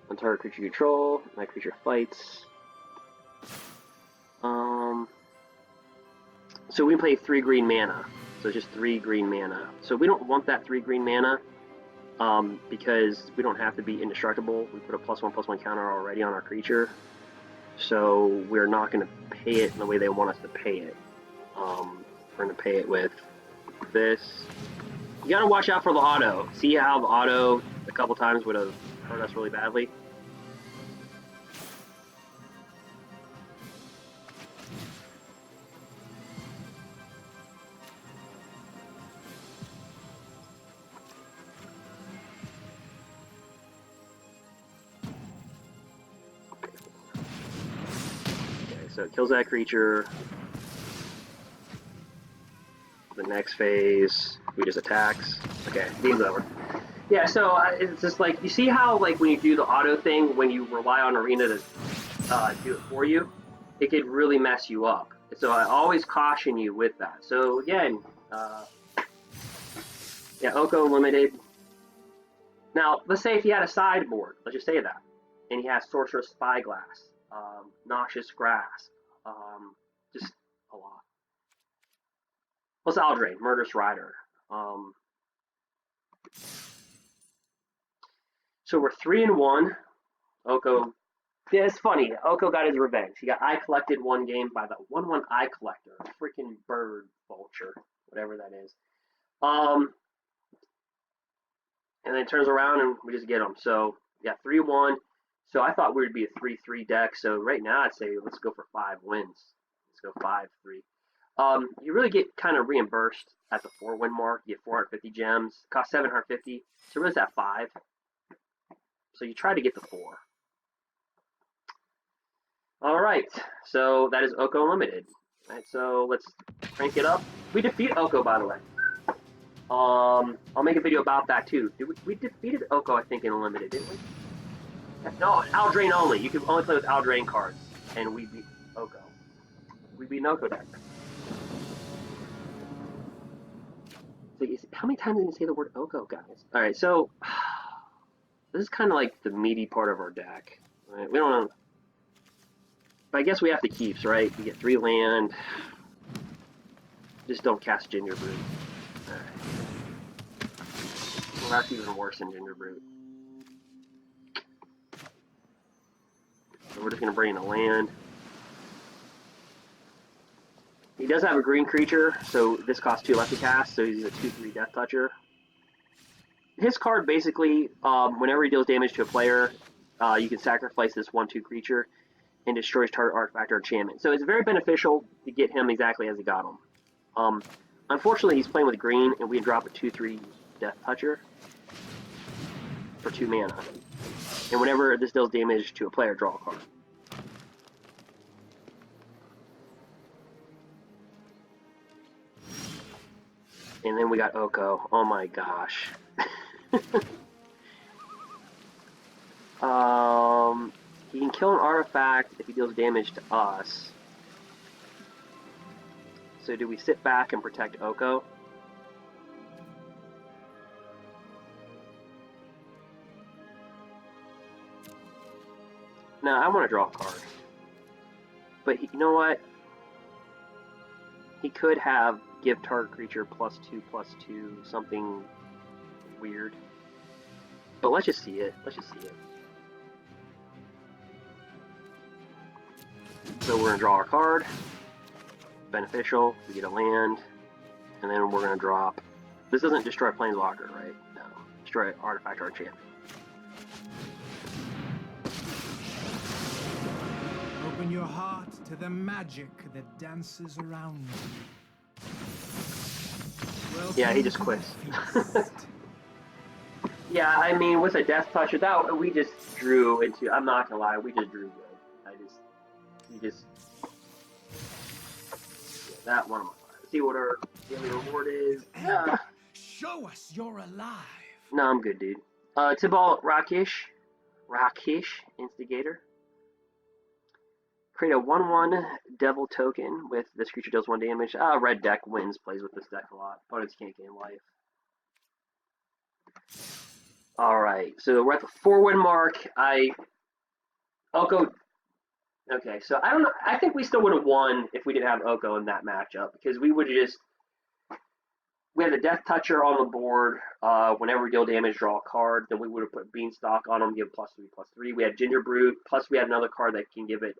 On target creature you control, my creature fights. So we play 3 green mana. So it's just 3 green mana. So we don't want that 3 green mana because we don't have to be indestructible. We put a +1/+1 counter already on our creature. So we're not going to pay it in the way they want us to pay it. We're going to pay it with this. You got to watch out for the auto. See how the auto a couple times would have hurt us really badly? So it kills that creature. The next phase, we just attacks. Okay, game's over. Yeah, so it's just like, you see how like when you do the auto thing, when you rely on Arena to do it for you, it could really mess you up. So I always caution you with that. So again, yeah, Oko limited. Now, let's say if he had a sideboard, let's just say that, and he has Sorcerous Spyglass, Noxious Grasp, just a lot. What's Eldraine? Murderous Rider. So we're 3-1. Oko. Yeah, it's funny. Oko got his revenge. He got eye collected one game by the 1/1 eye collector, freaking bird vulture, whatever that is. And then turns around and we just get him. So yeah, 3-1. So I thought we would be a 3-3 deck. So right now I'd say let's go for 5 wins. Let's go 5-3. You really get kind of reimbursed at the 4-win mark. You get 450 gems. Cost 750. So really it's at 5. So you try to get the 4. All right. So that is Oko Unlimited. All right. So let's crank it up. We defeat Oko, by the way. I'll make a video about that too. We defeated Oko, I think, in Unlimited, didn't we? No, Eldraine only. You can only play with Eldraine cards, and we beat Oko. We beat an Oko deck. So how many times did you say the word Oko, guys? All right, so this is kind of like the meaty part of our deck. Right? We don't know. But I guess we have to keeps, right? We get 3 land. Just don't cast Gingerbread. Alright. Well, that's even worse than Gingerbread. So we're just going to bring in a land. He does have a green creature, so this costs 2 left to cast, so he's a 2/3 Death Toucher. His card basically, whenever he deals damage to a player, you can sacrifice this 1/2 creature and destroys target artifact or enchantment. So it's very beneficial to get him exactly as he got him. Unfortunately, he's playing with green, and we drop a 2/3 Death Toucher for 2 mana. And whenever this deals damage to a player, draw a card. And then we got Oko. Oh my gosh. He can kill an artifact if he deals damage to us. So do we sit back and protect Oko? No, I want to draw a card. But you know what? He could have give target creature +2/+2, something weird. But let's just see it. Let's just see it. So we're going to draw our card. Beneficial. We get a land. And then we're going to drop. This doesn't destroy planeswalker, right? No. Destroy artifact or enchantment. Open your heart to the magic that dances around you. Yeah, he just quits. Yeah, I mean, with a Death Toucher, that we just drew into. I'm not gonna lie, we just drew good. That one of my five. See what our daily reward is. Show us you're alive. No, I'm good, dude. Tibalt Rakish, Instigator. Create a 1/1 Devil token with this creature deals 1 damage. Red deck wins, plays with this deck a lot. Opponents can't gain life. Alright, so we're at the 4-win mark. Oko. Okay, so I don't know. I think we still would have won if we didn't have Oko in that matchup, because we would have just. We had a Death Toucher on the board. Whenever we deal damage, draw a card. Then we would have put Beanstalk on him, give +3/+3. We had Gingerbread, plus we had another card that can give it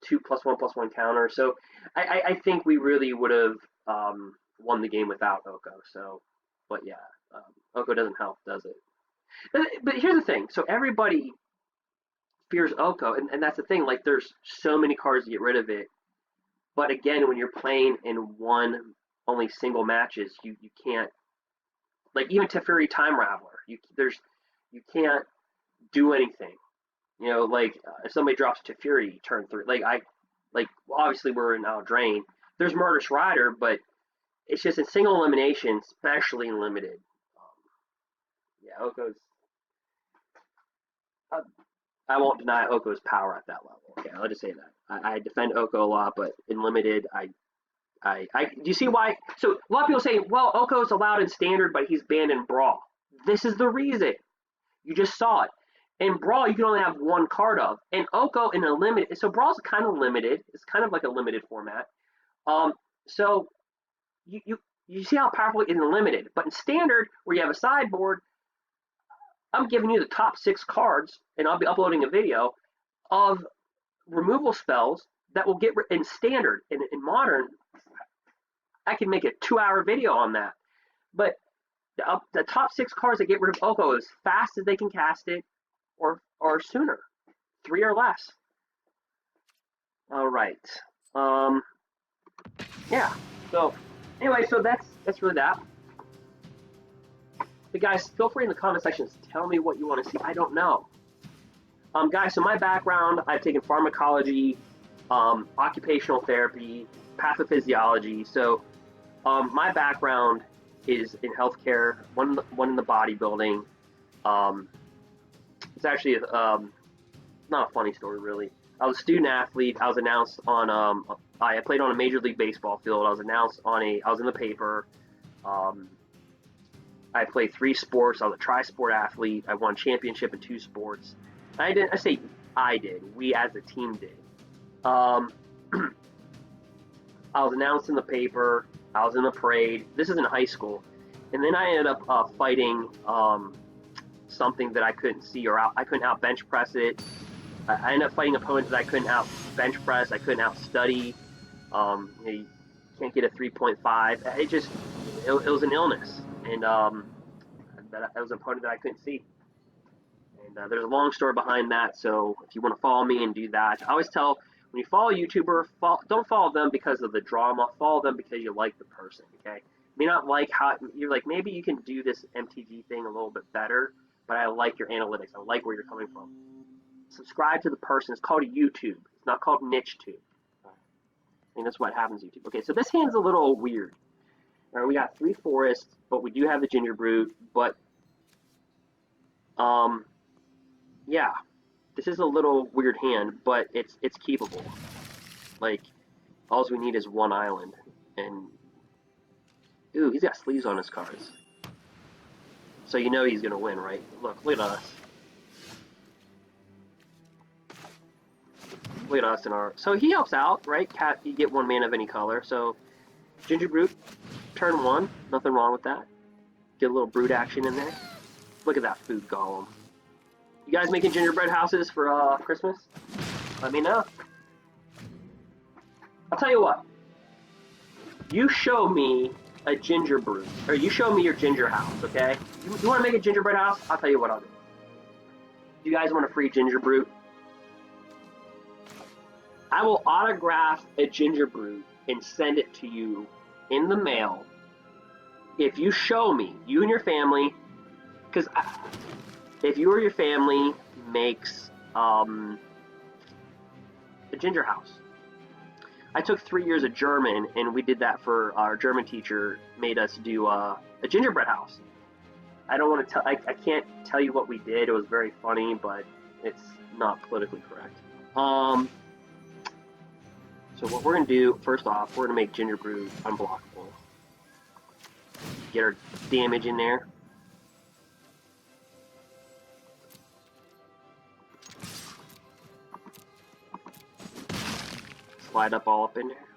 2 +1/+1 counter. So I think we really would have won the game without Oko. So, but yeah, Oko doesn't help, does it? But here's the thing. So everybody fears Oko, and that's the thing. Like, there's so many cards to get rid of it. But again, when you're playing in only single matches, you can't, like, even Teferi Time Raveler, you can't do anything. You know, like, if somebody drops Teferi turn 3, obviously we're in Eldraine. There's Murderous Rider, but it's just in single elimination, especially in limited. Yeah, Oko's. I won't deny Oko's power at that level. Okay, I'll just say that. I defend Oko a lot, but in limited, do you see why? So a lot of people say, well, Oko's allowed in standard, but he's banned in Brawl. This is the reason. You just saw it. In Brawl, you can only have one card of. And Oko in a limited, so Brawl's kind of limited. It's kind of like a limited format. So you see how powerful it is in limited. But in standard, where you have a sideboard, I'm giving you the top 6 cards, and I'll be uploading a video of removal spells that will get in standard. In modern, I can make a 2-hour video on that. But the top 6 cards that get rid of Oko as fast as they can cast it, or sooner, 3 or less. All right. Yeah. So anyway, so that's really that. But guys, feel free in the comment sections to tell me what you want to see. I don't know. Guys, so my background, I've taken pharmacology, occupational therapy, pathophysiology. So my background is in healthcare, one in the bodybuilding. It's actually not a funny story, really. I was a student athlete. I was announced on I played on a Major League Baseball field. I was announced I was in the paper. I played 3 sports. I was a tri-sport athlete. I won championship in 2 sports. I did. We as a team did. I was announced in the paper. I was in the parade. This is in high school. And then I ended up fighting something that I couldn't see I couldn't out bench press it. I ended up fighting opponents that I couldn't out bench press. I couldn't out study. You can't get a 3.5. It was an illness. And that was an opponent that I couldn't see. And there's a long story behind that, so if you want to follow me and do that, I always tell, when you follow a YouTuber, don't follow them because of the drama, follow them because you like the person, okay? You may not like how, you're like, maybe you can do this MTG thing a little bit better, but I like your analytics, I like where you're coming from. Subscribe to the person. It's called a YouTube. It's not called NicheTube. I mean, that's what happens YouTube. Okay, so this hand's a little weird. All right, we got 3 forests, but we do have the Ginger Brute, but yeah, this is a little weird hand, but it's keepable. Like, all we need is 1 island, and ooh, he's got sleeves on his cards, so you know he's gonna win, right? Look at us. Look at us in our. So he helps out, right? Cat, you get 1 mana of any color. So Ginger Brute, turn 1, nothing wrong with that. Get a little brute action in there. Look at that food golem. You guys making gingerbread houses for Christmas? Let me know. I'll tell you what. You show me a ginger brew, or you show me your ginger house, okay? You want to make a gingerbread house? I'll tell you what I'll do. You guys want a free ginger brew? I will autograph a ginger brew and send it to you in the mail if you show me, you and your family, because if you or your family makes a ginger house. I took 3 years of German, and we did that for our German teacher, made us do a gingerbread house. I don't want to tell, I can't tell you what we did. It was very funny, but it's not politically correct. So what we're going to do, first off, we're going to make Ginger Brew unblockable. Get our damage in there. Slide all up in there.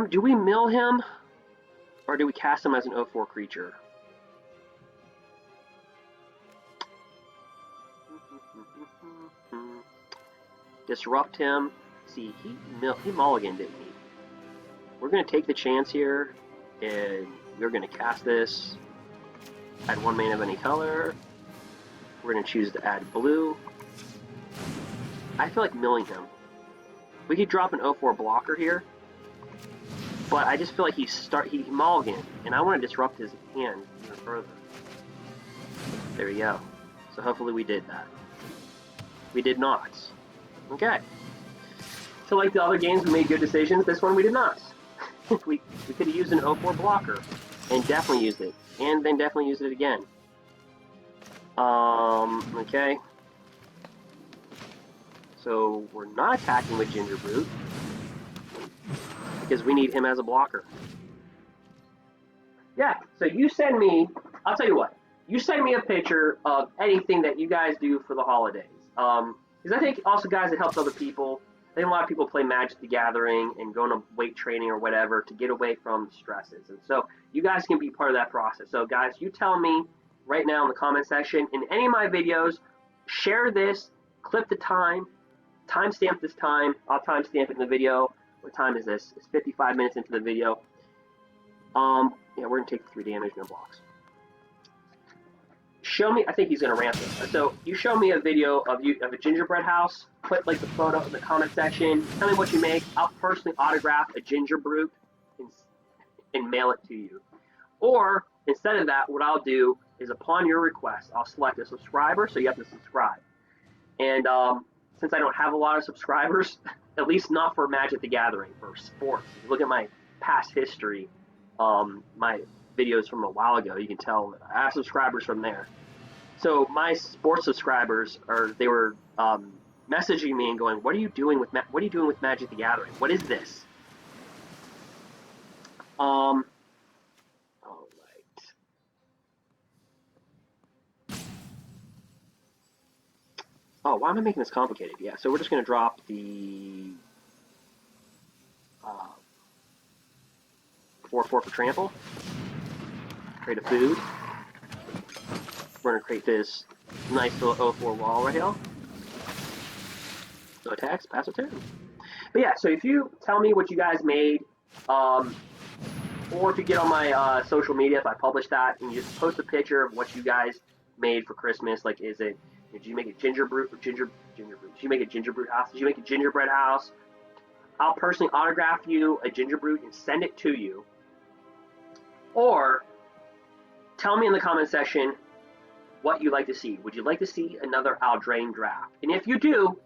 Do we mill him? Or do we cast him as an 0/4 creature? Disrupt him. See, he mulliganed, didn't he? We're going to take the chance here, and we're going to cast this. Add 1 mana of any color. We're going to choose to add blue. I feel like milling him. We could drop an 0/4 blocker here, but I just feel like he mulliganed, and I want to disrupt his hand even further. There we go. So hopefully we did that. We did not. Okay. So like the other games, we made good decisions. This one we did not. we could have used an 0/4 blocker, and definitely used it, and then definitely used it again. Okay. So we're not attacking with Ginger Brute because we need him as a blocker. Yeah, so you send me, I'll tell you what, you send me a picture of anything that you guys do for the holidays. Because I think also, guys, it helps other people. I think a lot of people play Magic the Gathering and go to weight training or whatever to get away from stresses. And so you guys can be part of that process. So, guys, you tell me right now in the comment section, in any of my videos, share this, clip the timestamp this time. I'll timestamp it in the video. What time is this? It's 55 minutes into the video. Yeah, we're going to take 3 damage, no blocks. Show me, I think he's going to ramp it. So you show me a video of a gingerbread house, put like the photo in the comment section, tell me what you make. I'll personally autograph a ginger brute and mail it to you. Or instead of that, what I'll do is upon your request, I'll select a subscriber, so you have to subscribe. And since I don't have a lot of subscribers, at least not for Magic the Gathering, for sports. If you look at my past history, my videos from a while ago, you can tell I have subscribers from there. So my sports subscribers they were messaging me and going, "What are you doing with Magic the Gathering? What is this?" All right. Oh, why am I making this complicated? Yeah, so we're just going to drop the 4/4 for trample. Create a food. We're going to create this nice little 0/4 wall right here. No attacks, pass or turn. But yeah, so if you tell me what you guys made, or if you get on my social media, if I publish that, and you just post a picture of what you guys made for Christmas, like did you make a ginger brute? Did you make a ginger brute house? Did you make a gingerbread house? I'll personally autograph you a ginger brute and send it to you. Or tell me in the comment section what you'd like to see. Would you like to see another Eldraine Draft? And if you do,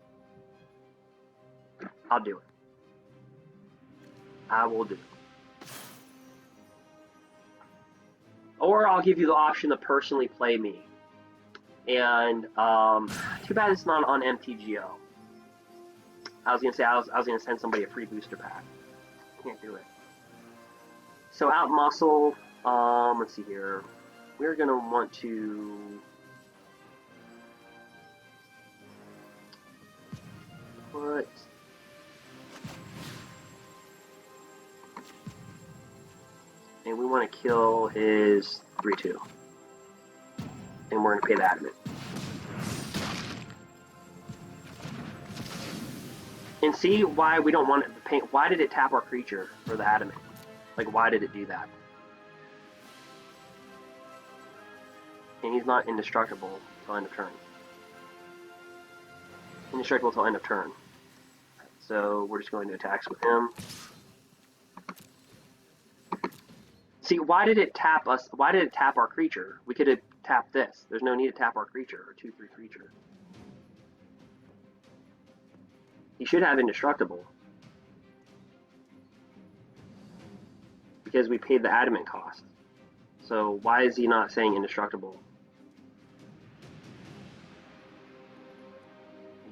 I'll do it. I will do it. Or I'll give you the option to personally play me. And too bad it's not on MTGO. I was gonna say I was gonna send somebody a free booster pack. Can't do it. So out muscle. Let's see here. We're gonna want to put. And we want to kill his 3/2. And we're going to pay the adamant. And see why we don't want it to paint. Why did it tap our creature for the adamant? Like, why did it do that? And he's not indestructible until end of turn. Indestructible until end of turn. So we're just going to attacks with him. See, why did it tap us? Why did it tap our creature? We could have tapped this. There's no need to tap our creature, or 2/3 creature. He should have indestructible. Because we paid the adamant cost. So why is he not saying indestructible?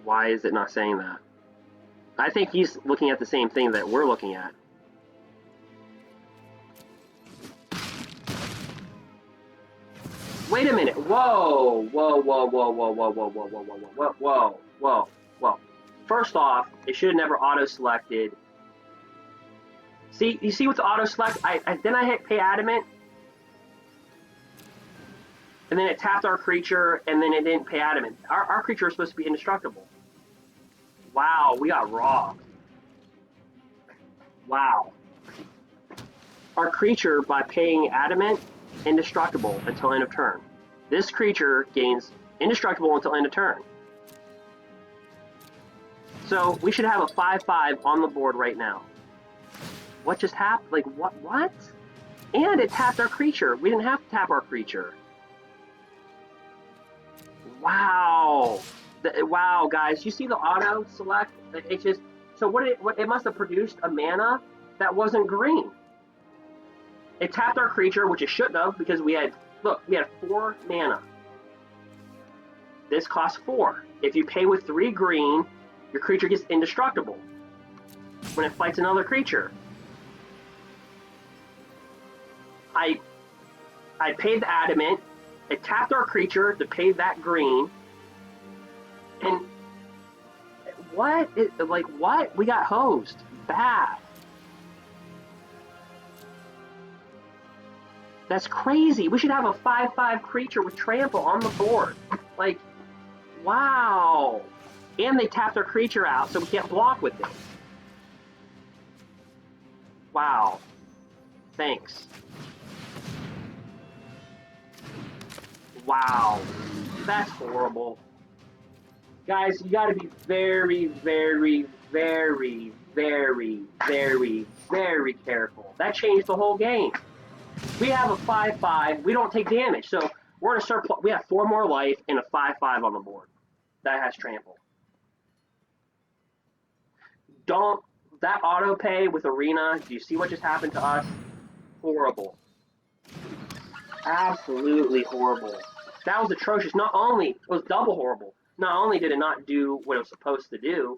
Why is it not saying that? I think he's looking at the same thing that we're looking at. Wait a minute. Whoa. Whoa, whoa, whoa, whoa, whoa, whoa, whoa, whoa, whoa, whoa, whoa, whoa, whoa. First off, it should have never auto-selected. See, you see what's auto-select? Then I hit pay adamant. And then it tapped our creature, and then it didn't pay adamant. Our creature is supposed to be indestructible. Wow, we got robbed. Wow. Our creature, by paying adamant, indestructible until end of turn. This creature gains indestructible until end of turn. So we should have a 5/5 on the board right now. What just happened? Like, what? And it tapped our creature. We didn't have to tap our creature. Wow. Wow, guys. You see the auto select? It just, so it must have produced a mana that wasn't green. It tapped our creature, which it shouldn't have, because we had 4 mana. This costs 4. If you pay with 3 green, your creature gets indestructible when it fights another creature. I paid the adamant, It tapped our creature to pay that green. And what? Like, what? We got hosed. Bad. That's crazy. We should have a 5/5 creature with trample on the board. Like, wow. And they tapped our creature out, so we can't block with it. Wow. Thanks. Wow. That's horrible. Guys, you gotta be very, very, very, very, very, very careful. That changed the whole game. We have a 5/5. We don't take damage, so we're in a surplus. We have 4 more life and a 5/5 on the board that has trample. Don't that auto pay with Arena? Do you see what just happened to us? Horrible. Absolutely horrible. That was atrocious. Not only it was double horrible. Not only did it not do what it was supposed to do,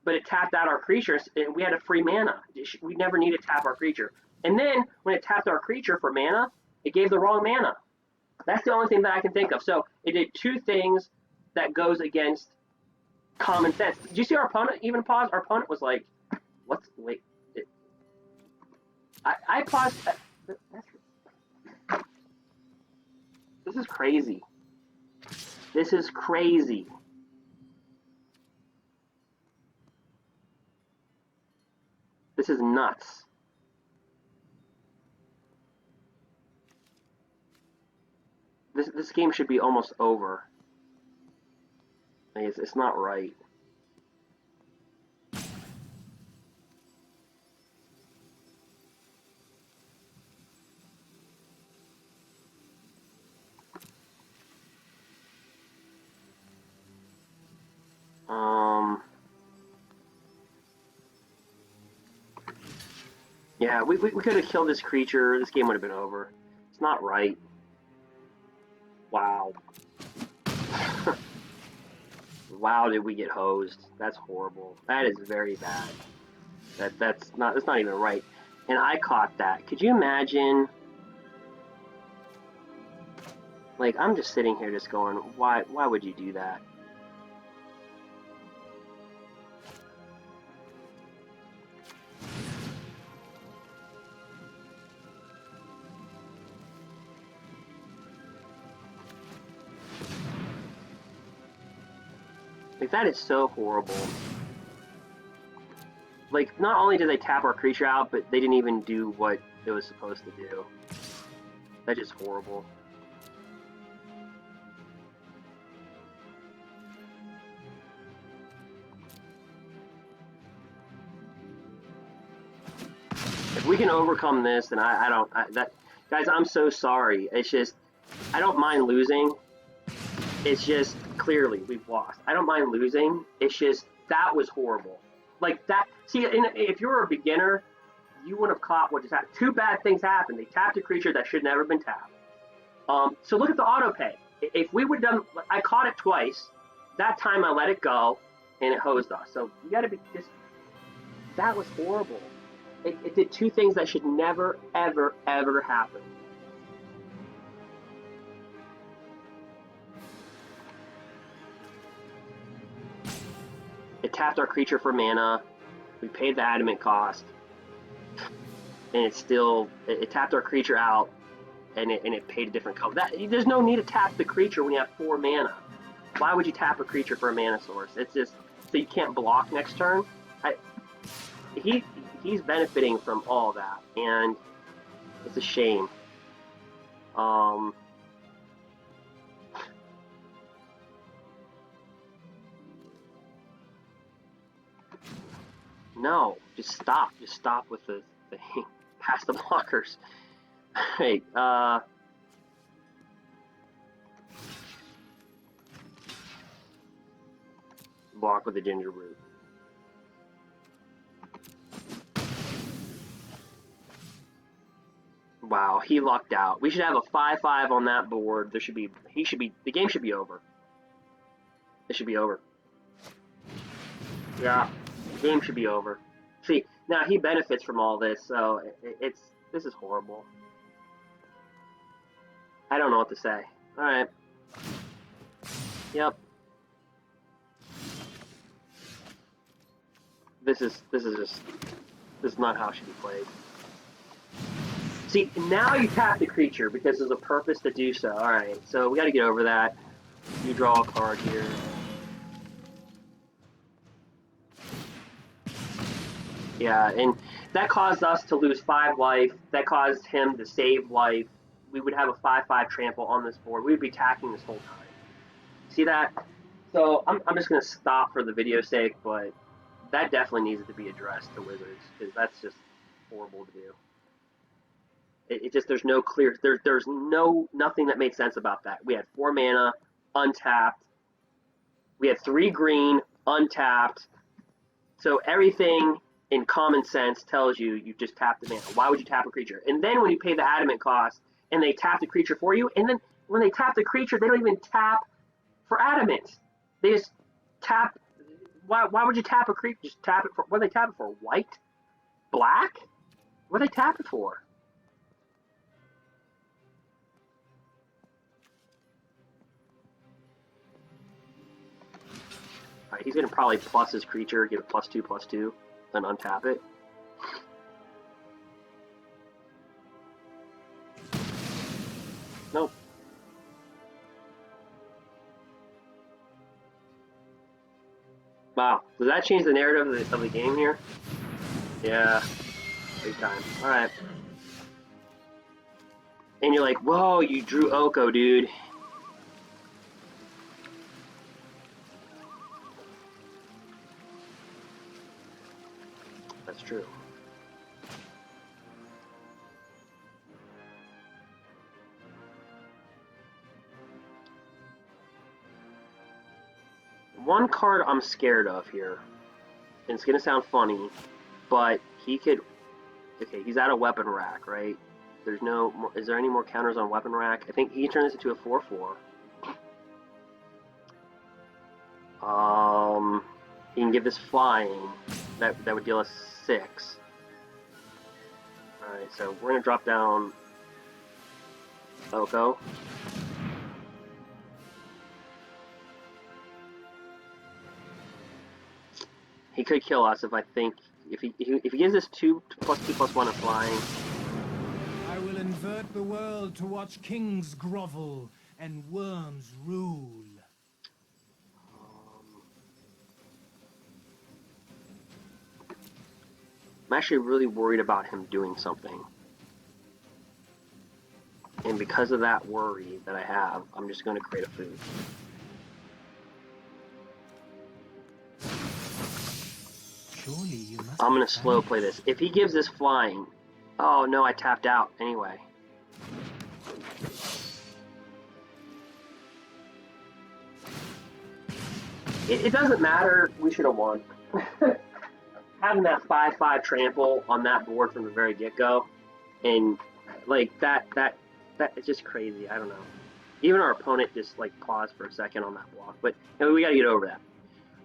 but it tapped out our creatures, and we had a free mana. We never need to tap our creature. And then when it tapped our creature for mana, it gave the wrong mana. That's the only thing that I can think of. So it did 2 things that goes against common sense. Did you see our opponent even pause? Our opponent was like, "What's wait?" I paused. This is crazy. This is crazy. This is nuts. This game should be almost over. It's not right. Yeah, we could have killed this creature. This game would have been over. It's not right. Wow. Wow, did we get hosed? That's horrible. That is very bad. That's not even right. And I caught that. Could you imagine? Like, I'm just sitting here just going, why would you do that? Like, that is so horrible. Like, not only did they tap our creature out, but they didn't even do what it was supposed to do. That's just horrible. If we can overcome this, then guys, I'm so sorry. It's just, I don't mind losing. It's just, clearly, we've lost. I don't mind losing. It's just, that was horrible. Like, that, see, if you were a beginner, you would have caught what just happened. 2 bad things happened. They tapped a creature that should never have been tapped. So look at the auto pay. If we would have done, I caught it twice. That time I let it go, and it hosed us. So you got to be just, that was horrible. It did 2 things that should never, ever, ever happen. It tapped our creature for mana. We paid the adamant cost. And it tapped our creature out, and it paid a different color. There's no need to tap the creature when you have 4 mana. Why would you tap a creature for a mana source? It's just so you can't block next turn. He's benefiting from all that, and it's a shame. No, just stop. Just stop with the thing. Past the blockers. Hey, block with the ginger root. Wow, he lucked out. We should have a 5/5 on that board. The game should be over. It should be over. Yeah, the game should be over. See, now he benefits from all this, so this is horrible. I don't know what to say. Alright. Yep. This is not how it should be played. See, now you tap the creature because there's a purpose to do so. Alright, so we gotta get over that. You draw a card here. Yeah, and that caused us to lose 5 life. That caused him to save life. We would have a 5/5 trample on this board. We would be attacking this whole time. See that? So I'm just going to stop for the video's sake, but that definitely needs to be addressed to Wizards, because that's just horrible to do. It just, there's no clear, there's nothing that makes sense about that. We had 4 mana, untapped. We had 3 green, untapped. So everything in common sense tells you you just tap the mana. Why would you tap a creature? And then when you pay the adamant cost and they tap the creature for you, and then when they tap the creature, they don't even tap for adamant. They just tap. Why would you tap a creature? Just tap it for, what are they tapping for? White? Black? What are they tapping for? Alright, he's going to probably plus his creature, get a +2/+2, then untap it. Nope. Wow. Does that change the narrative of the game here? Yeah. Big time. Alright. And you're like, whoa, you drew Oko, dude. That's true. One card I'm scared of here, and it's gonna sound funny, but he could. Okay, he's out of weapon rack, right? There's no more. Is there any more counters on weapon rack? I think he can turn this into a 4/4. He can give this flying. That would deal us 6. All right, so we're gonna drop down Oko. He could kill us if I think if he gives us 2/2/+1 of flying. I will invert the world to watch kings grovel and worms rule. I'm actually really worried about him doing something. And because of that worry that I have, I'm just going to create a food. Surely you must. I'm going to slow play this. If he gives this flying... Oh no, I tapped out anyway. It doesn't matter. We should have won. Having that 5/5 trample on that board from the very get-go, and like that is just crazy. I don't know. Even our opponent just like paused for a second on that block, but you know, we got to get over that.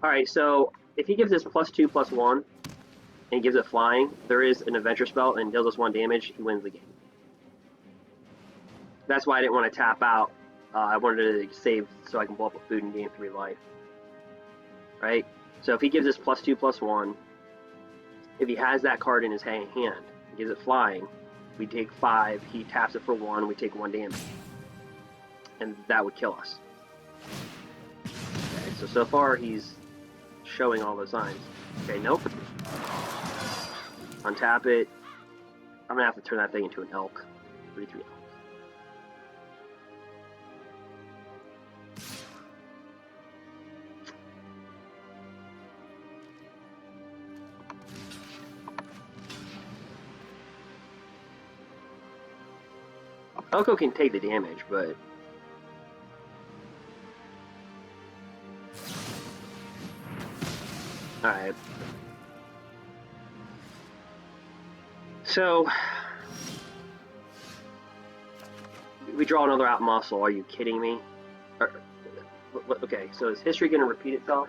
All right, so if he gives us +2/+1 and gives it flying, there is an adventure spell and deals us 1 damage. He wins the game. That's why I didn't want to tap out. I wanted to save so I can blow up a food and gain 3 life. Right. So if he gives us +2/+1. If he has that card in his hand, gives it flying, we take 5, he taps it for 1, we take 1 damage. And that would kill us. Okay, so far he's showing all those signs. Okay, nope. Untap it. I'm gonna have to turn that thing into an elk. 3/3 elk. Oko can take the damage, but... Alright. So... We draw another out muscle, are you kidding me? Okay, so is history gonna repeat itself?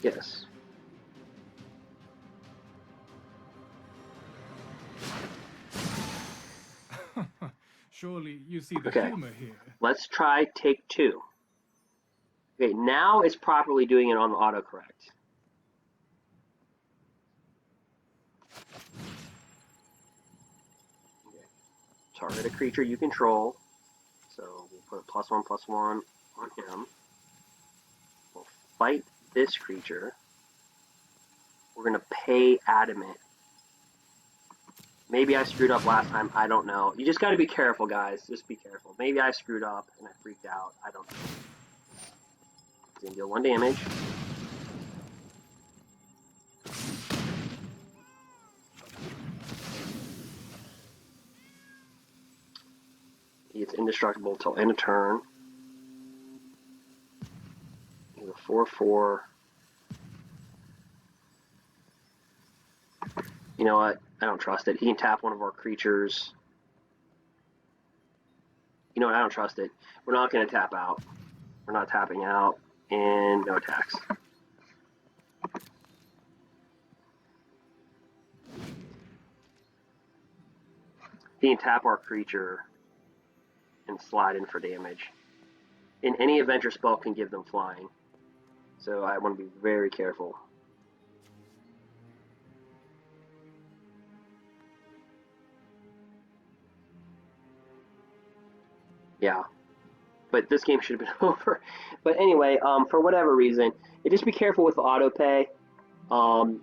Yes. Surely you see the Okay. humor here. Let's try take 2. Okay, now it's properly doing it on the autocorrect. Okay. Target a creature you control. So we'll put +1/+1 on him. We'll fight this creature. We're going to pay Adamant. Maybe I screwed up last time. I don't know. You just got to be careful, guys. Just be careful. Maybe I screwed up and I freaked out. I don't know. He's going to deal 1 damage. It's indestructible until end of turn. He's a 4/4. You know what? I don't trust it. He can tap one of our creatures. You know what? I don't trust it. We're not going to tap out. We're not tapping out. And no attacks. He can tap our creature and slide in for damage. And any adventure spell can give them flying. So I want to be very careful. Yeah. But this game should have been over. But anyway, for whatever reason, just be careful with the auto pay.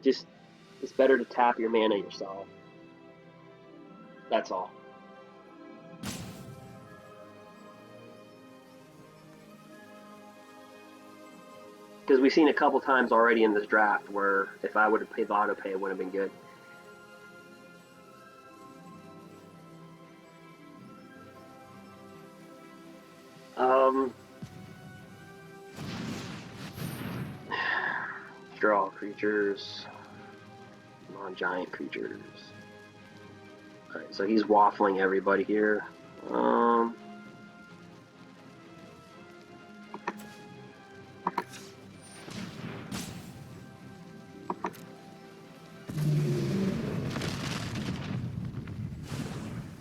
Just it's better to tap your mana yourself. That's all. Because we've seen a couple times already in this draft where if I would have paid the auto pay, it would have been good. Draw creatures, non-giant creatures. Alright, so he's waffling everybody here.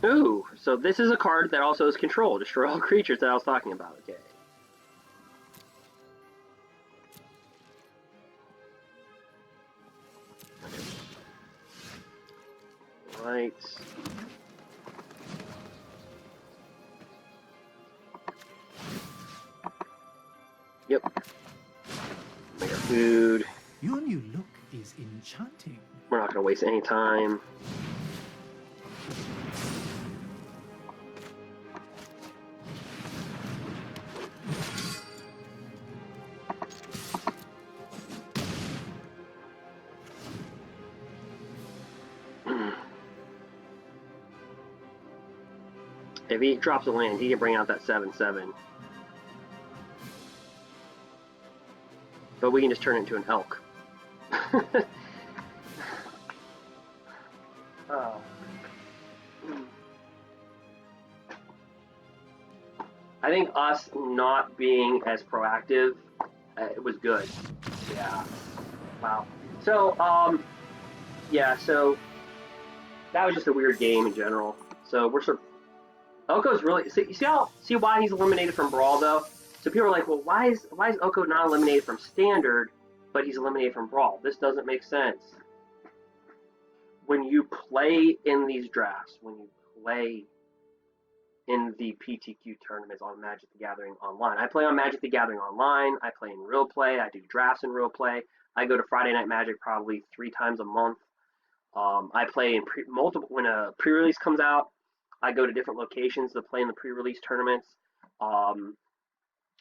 Ooh, so this is a card that also is control. Destroy all creatures that I was talking about. Okay. Right. Yep. Make our food. Your new look is enchanting. We're not going to waste any time. If he drops a land, he can bring out that 7/7. But we can just turn it into an elk. Oh. I think us not being as proactive, it was good. Yeah. Wow. So, yeah, so that was just a weird game in general. So we're sort of Oko's really see why he's eliminated from Brawl though? So people are like, well, why is Oko not eliminated from Standard, but he's eliminated from Brawl? This doesn't make sense. When you play in these drafts, when you play in the PTQ tournaments on Magic the Gathering Online, I play on Magic the Gathering Online. I play in real play. I do drafts in real play. I go to Friday Night Magic probably 3 times a month. I play in multiple when a pre-release comes out. I go to different locations to play in the pre-release tournaments.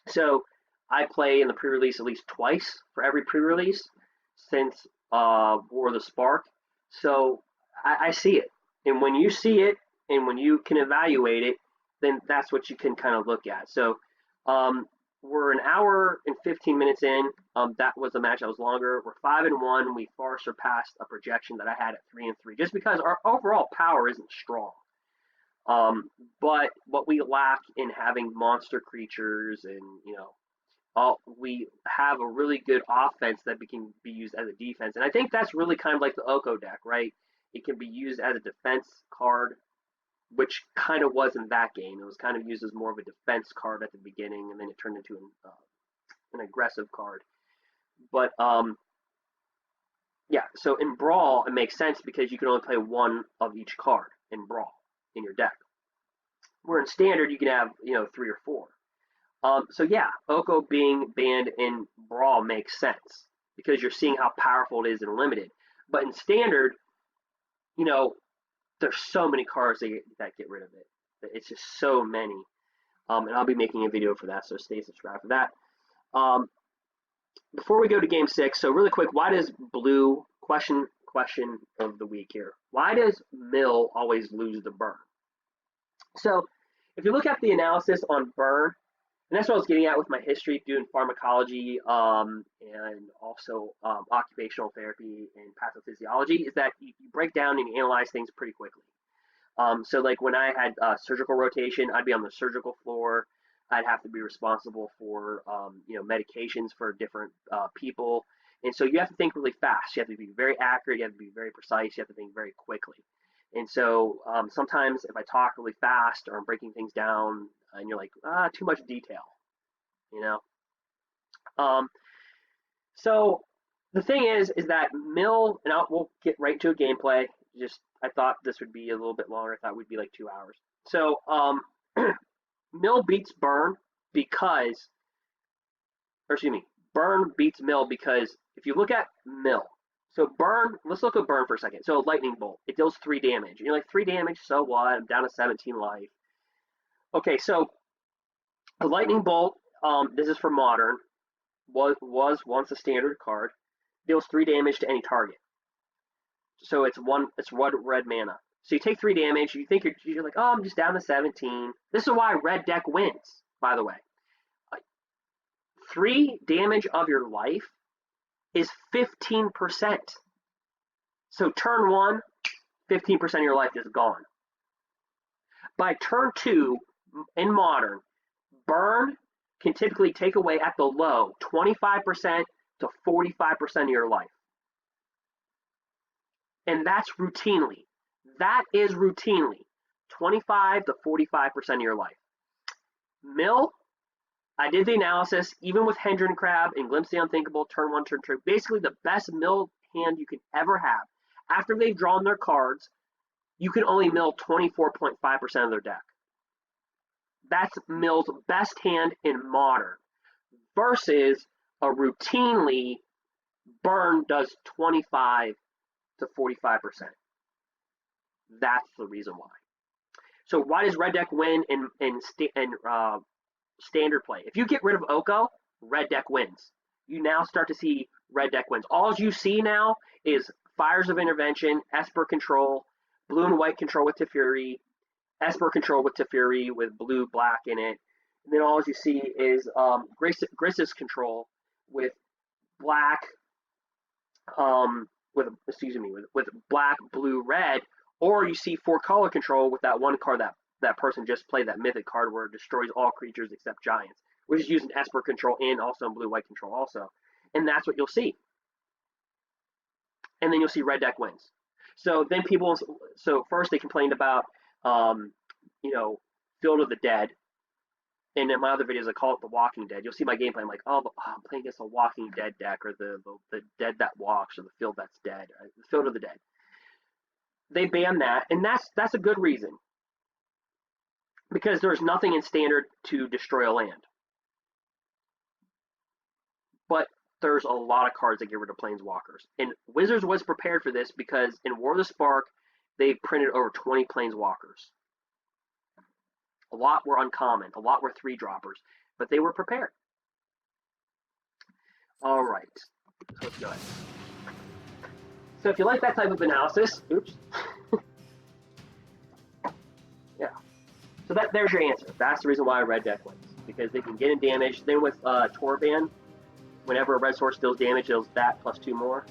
So I play in the pre-release at least twice for every pre-release since War of the Spark. So I see it. And when you see it and when you can evaluate it, then that's what you can kind of look at. So we're an hour and 15 minutes in. That was a match that was longer. We're 5-1. We far surpassed a projection that I had at 3-3, just because our overall power isn't strong. But what we lack in having monster creatures and we have a really good offense that can be used as a defense. And I think that's really kind of like the Oko deck, right? It can be used as a defense card, which kind of was in that game. It was kind of used as more of a defense card at the beginning, and then it turned into an aggressive card. But yeah, so in Brawl, it makes sense because you can only play one of each card in Brawl in your deck. Where in Standard, you can have 3 or 4. So yeah, Oko being banned in Brawl makes sense because you're seeing how powerful it is in Limited. But in Standard, there's so many cards that get rid of it. It's just so many. And I'll be making a video for that, so stay subscribed for that. Before we go to Game 6, so really quick, why does Blue, question of the week here, why does Mill always lose the burn? So if you look at the analysis on burn, and that's what I was getting at with my history doing pharmacology and also occupational therapy and pathophysiology, is that you break down and you analyze things pretty quickly. So like when I had surgical rotation, I'd be on the surgical floor. I'd have to be responsible for medications for different people. And so you have to think really fast. You have to be very accurate. You have to be very precise. You have to think very quickly. And so sometimes if I talk really fast or I'm breaking things down and you're like, too much detail, So the thing is that Mill, and we'll get right to a gameplay. I thought this would be a little bit longer. I thought it would be like 2 hours. So Mill beats Burn because, Burn beats Mill because if you look at Mill, so Burn, let's look at Burn for a second. So Lightning Bolt, it deals 3 damage. And you're like, 3 damage, so what? I'm down to 17 life. Okay, so the Lightning Bolt, this is for Modern, was once a standard card, deals 3 damage to any target. So it's one red mana. So you take 3 damage, you think you're like, I'm just down to 17. This is why red deck wins, by the way. 3 damage of your life is 15%. So turn 1, 15% of your life is gone. By turn 2, in Modern, Burn can typically take away at the low 25% to 45% of your life. And that's routinely. That is routinely 25 to 45% of your life. Mill, I did the analysis, even with Hendren Crab and Glimpse the Unthinkable, turn 1, turn 2, basically the best mill hand you can ever have. After they've drawn their cards, you can only mill 24.5% of their deck. That's Mill's best hand in Modern versus a routinely Burn does 25 to 45%. That's the reason why. So why does red deck win in standard play? If you get rid of Oko, red deck wins. You now start to see red deck wins. All you see now is Fires of Intervention, Esper Control, Blue and White Control with Teferi, Esper Control with Teferi with blue, black in it. And then all you see is Gris's Control with black, with black, blue, red, or you see 4-color control with that one card that person just played, that mythic card where it destroys all creatures except giants, which is using Esper Control and also in blue-white control also. And that's what you'll see. And then you'll see red deck wins. So then first they complained about, Field of the Dead. And in my other videos, I call it the Walking Dead. You'll see my gameplay. I'm like, I'm playing against a Walking Dead deck, or the Dead That Walks, or the Field That's Dead, or the Field of the Dead. They banned that, and that's a good reason. Because there's nothing in Standard to destroy a land. But there's a lot of cards that get rid of Planeswalkers. And Wizards was prepared for this because in War of the Spark, they printed over 20 Planeswalkers. A lot were uncommon. A lot were 3-droppers. But they were prepared. All right. So let's go ahead. So if you like that type of analysis, oops. Yeah. So there's your answer. That's the reason why red deck wins. Because they can get in damage. Then with Torban, whenever a red source deals damage, it deals that plus 2 more.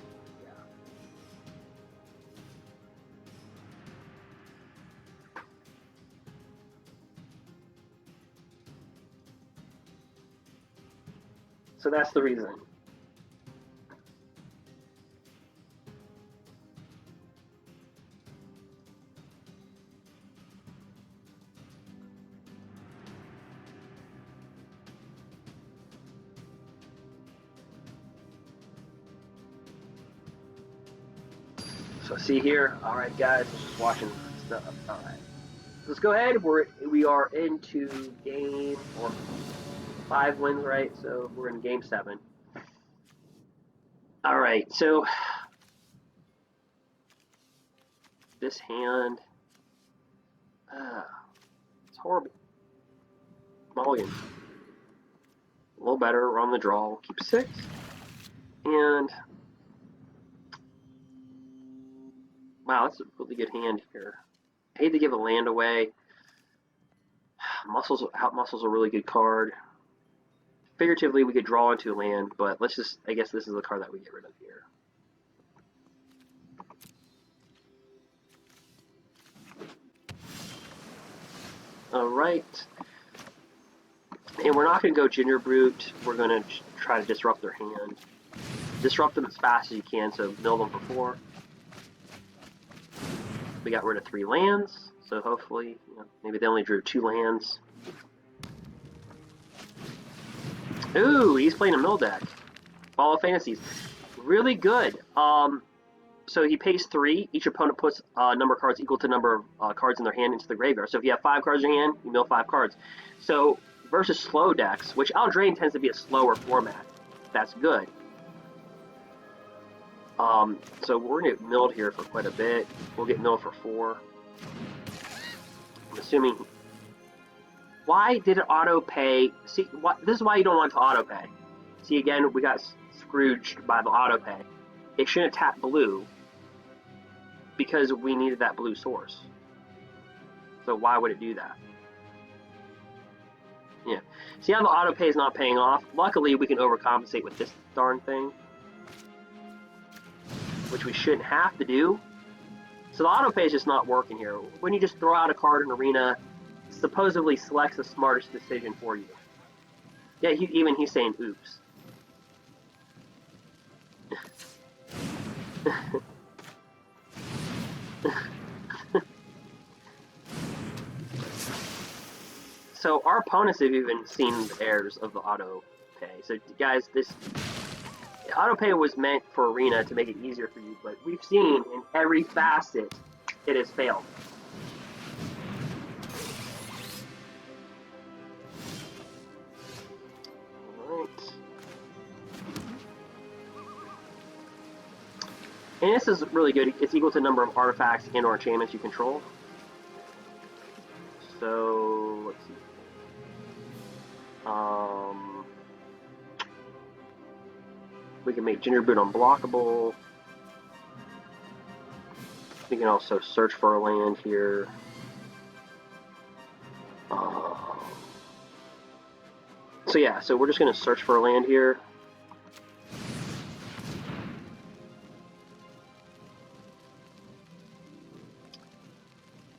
So that's the reason. So see here, all right, guys, just watching stuff. All right, let's go ahead. We are into game 5 wins, right? So we're in game 7. All right, so this hand, it's horrible. Mulligan, a little better. We're on the draw. We'll keep 6, and wow, that's a really good hand here. I hate to give a land away. Muscle's a really good card. Figuratively, we could draw into a land, but let's just, I guess this is the card that we get rid of here. Alright. And we're not going to go Ginger Brute. We're going to try to disrupt their hand. Disrupt them as fast as you can, so mill them for 4. We got rid of 3 lands, so hopefully, maybe they only drew 2 lands. Ooh, he's playing a mill deck. Ball of Fantasies. Really good. So he pays 3. Each opponent puts a number of cards equal to the number of cards in their hand into the graveyard. So if you have 5 cards in your hand, you mill 5 cards. So versus slow decks, which Eldraine tends to be a slower format, that's good. So we're going to get milled here for quite a bit. We'll get milled for 4. I'm assuming... Why did it auto pay? See, this is why you don't want to auto pay. See, again, we got scrooged by the auto pay. It shouldn't tap blue because we needed that blue source. So why would it do that? Yeah. See how the auto pay is not paying off? Luckily, we can overcompensate with this darn thing, which we shouldn't have to do. So the auto pay is just not working here. When you just throw out a card in Arena, supposedly selects the smartest decision for you. Yeah, he's saying oops. So our opponents have even seen the errors of the auto pay. So guys, this auto pay was meant for Arena to make it easier for you, but we've seen in every facet it has failed. Alright. And this is really good. It's equal to the number of artifacts and or enchantments you control. So let's see. We can make Ginger Boot unblockable. We can also search for a land here. So yeah, so we're just going to search for a land here.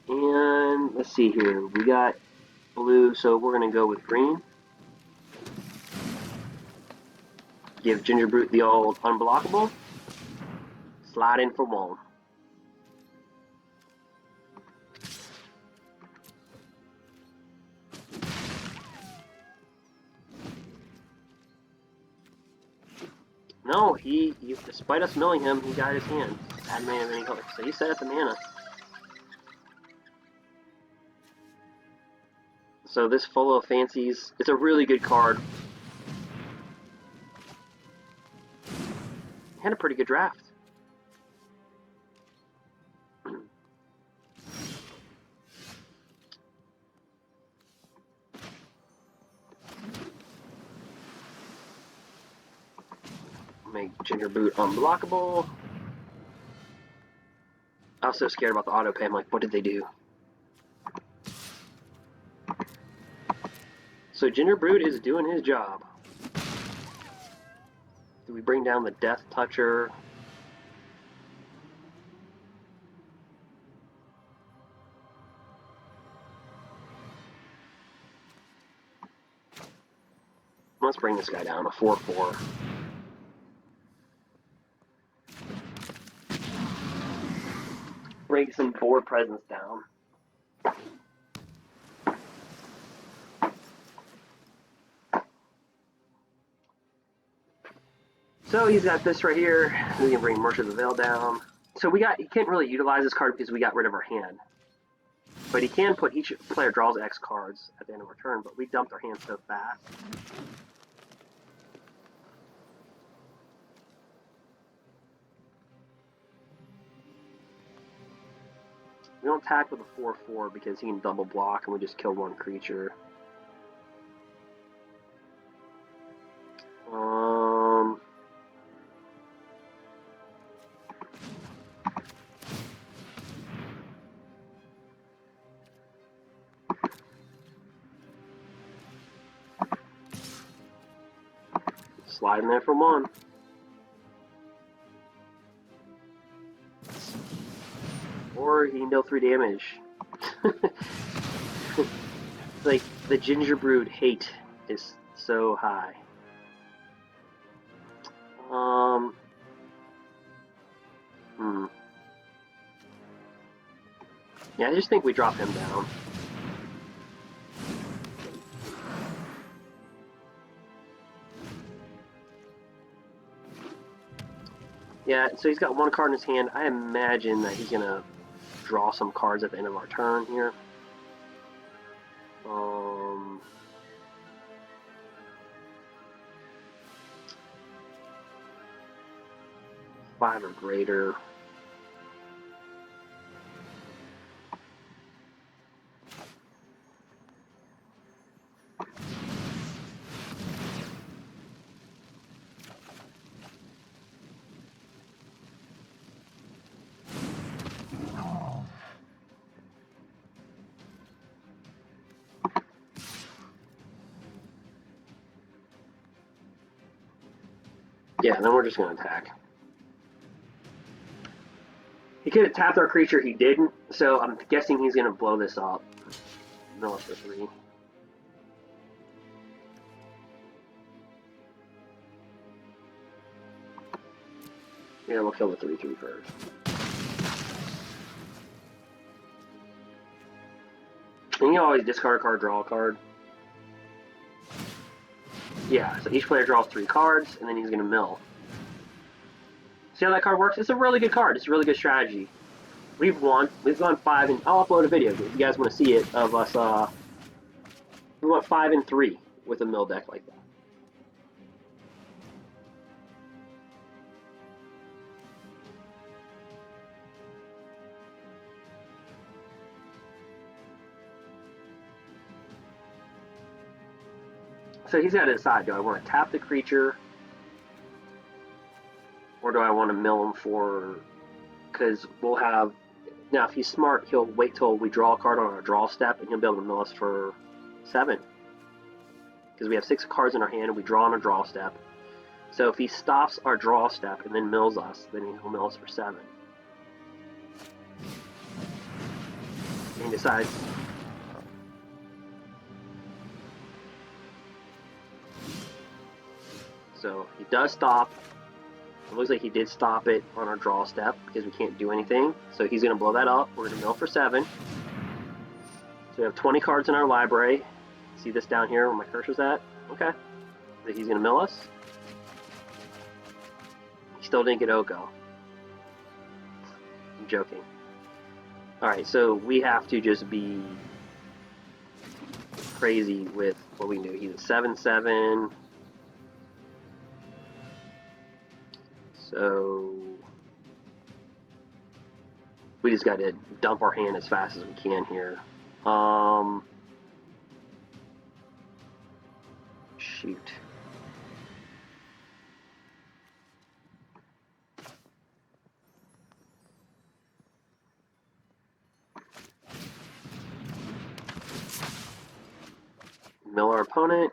And let's see here. We got blue, so we're going to go with green. Give Ginger Brute the old unblockable. Slide in for 1. No, he despite us milling him, he got his hand. Bad mana of any color. So he set up the mana. So this Full of Fancies, it's a really good card. Had a pretty good draft. Make Ginger Boot unblockable. I was so scared about the auto pay. I'm like, what did they do? So Ginger Brute is doing his job. Do we bring down the Death Toucher? Let's bring this guy down to 4/4. Bring some board presence down. So he's got this right here. We can bring Merchant of the Veil down. So he can't really utilize this card because we got rid of our hand. But he can put each player draws X cards at the end of our turn, but we dumped our hand so fast. We don't attack with a 4/4 because he can double block and we just kill one creature. Slide in there for 1. Or he can deal 3 damage. Like, the Gingerbread hate is so high. Yeah, I just think we drop him down. Yeah, so he's got 1 card in his hand. I imagine that he's gonna draw some cards at the end of our turn here. 5 or greater. Yeah, then we're just going to attack. He could have tapped our creature, he didn't, so I'm guessing he's going to blow this up. Mill up for 3. Yeah, we'll kill the 3/3 first. And you always discard a card, draw a card. Yeah, so each player draws 3 cards, and then he's going to mill. See how that card works? It's a really good card. It's a really good strategy. We've won. We've gone 5 and I'll upload a video if you guys want to see it of us. We went 5 and 3 with a mill deck like that. So he's got to decide: do I want to tap the creature, or do I want to mill him for? Because we'll have now. If he's smart, he'll wait till we draw a card on our draw step, and he'll be able to mill us for 7. Because we have 6 cards in our hand, and we draw on a draw step. So if he stops our draw step and then mills us, then he'll mill us for 7. And he decides. So he does stop. It looks like he did stop it on our draw step because we can't do anything. So he's going to blow that up. We're going to mill for 7. So we have 20 cards in our library. See this down here where my cursor's at? Okay. So he's going to mill us. He still didn't get Oko. I'm joking. Alright, so we have to just be crazy with what we can do. He's a 7/7. So we just got to dump our hand as fast as we can here. Shoot. Mill our opponent.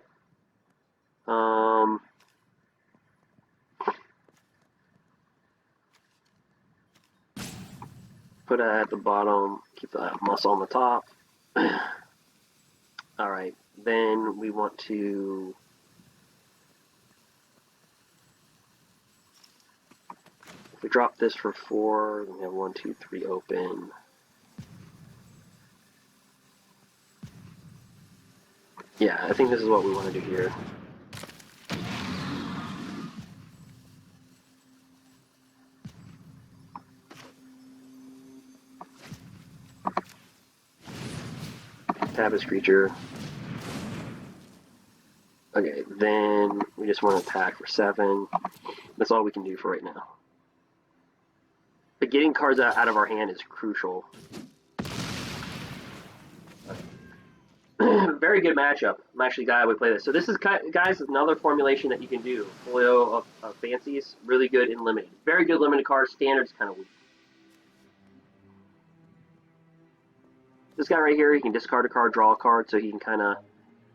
Put it at the bottom, keep that muscle on the top. Alright, then we want to We drop this for 4, then we have 1, 2, 3 open. Yeah, I think this is what we want to do here. Tap his creature. Okay, then we just want to attack for 7. That's all we can do for right now. But getting cards out of our hand is crucial. Very good matchup. I'm actually glad we play this. So this is, guys, another formulation that you can do. Folio of Fancies, really good in limited. Very good limited cards. Standard's kind of weak. This guy right here, he can discard a card, draw a card, so he can kind of,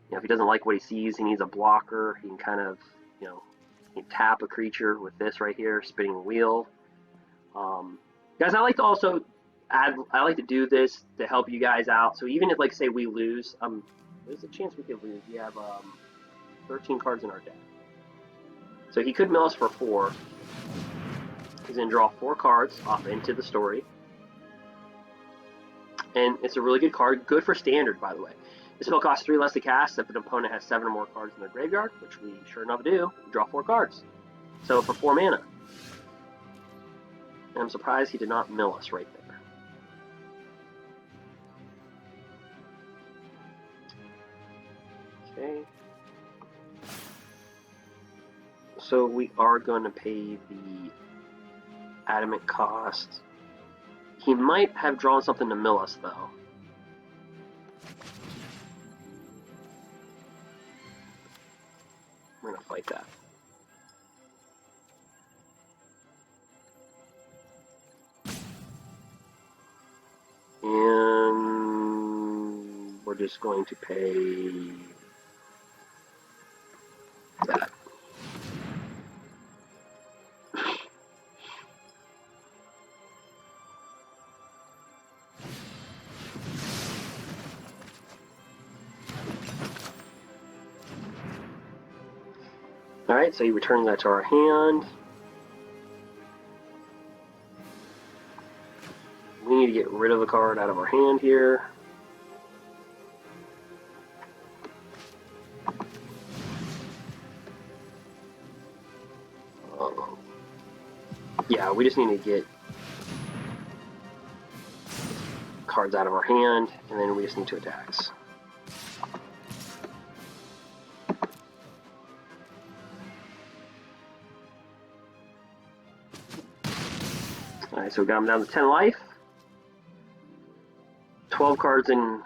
you know, if he doesn't like what he sees, he needs a blocker. He can kind of, you know, he can tap a creature with this right here, spinning wheel. Guys, I like to also I like to do this to help you guys out. So even if, like, say we lose, there's a chance we could lose. We have 13 cards in our deck. So he could mill us for 4. He's going to draw 4 cards off into the story. And it's a really good card. Good for standard, by the way. The spell costs 3 less to cast if an opponent has 7 or more cards in their graveyard, which we sure enough do. We draw 4 cards. So for 4 mana. And I'm surprised he did not mill us right there. Okay. So we are going to pay the adamant cost. He might have drawn something to mill us, though. We're going to fight that. And we're just going to pay that. Alright, so you return that to our hand. We need to get rid of a card out of our hand here. Yeah, we just need to get cards out of our hand, and then we just need to attack. Alright, so we got him down to 10 life. 12 cards in...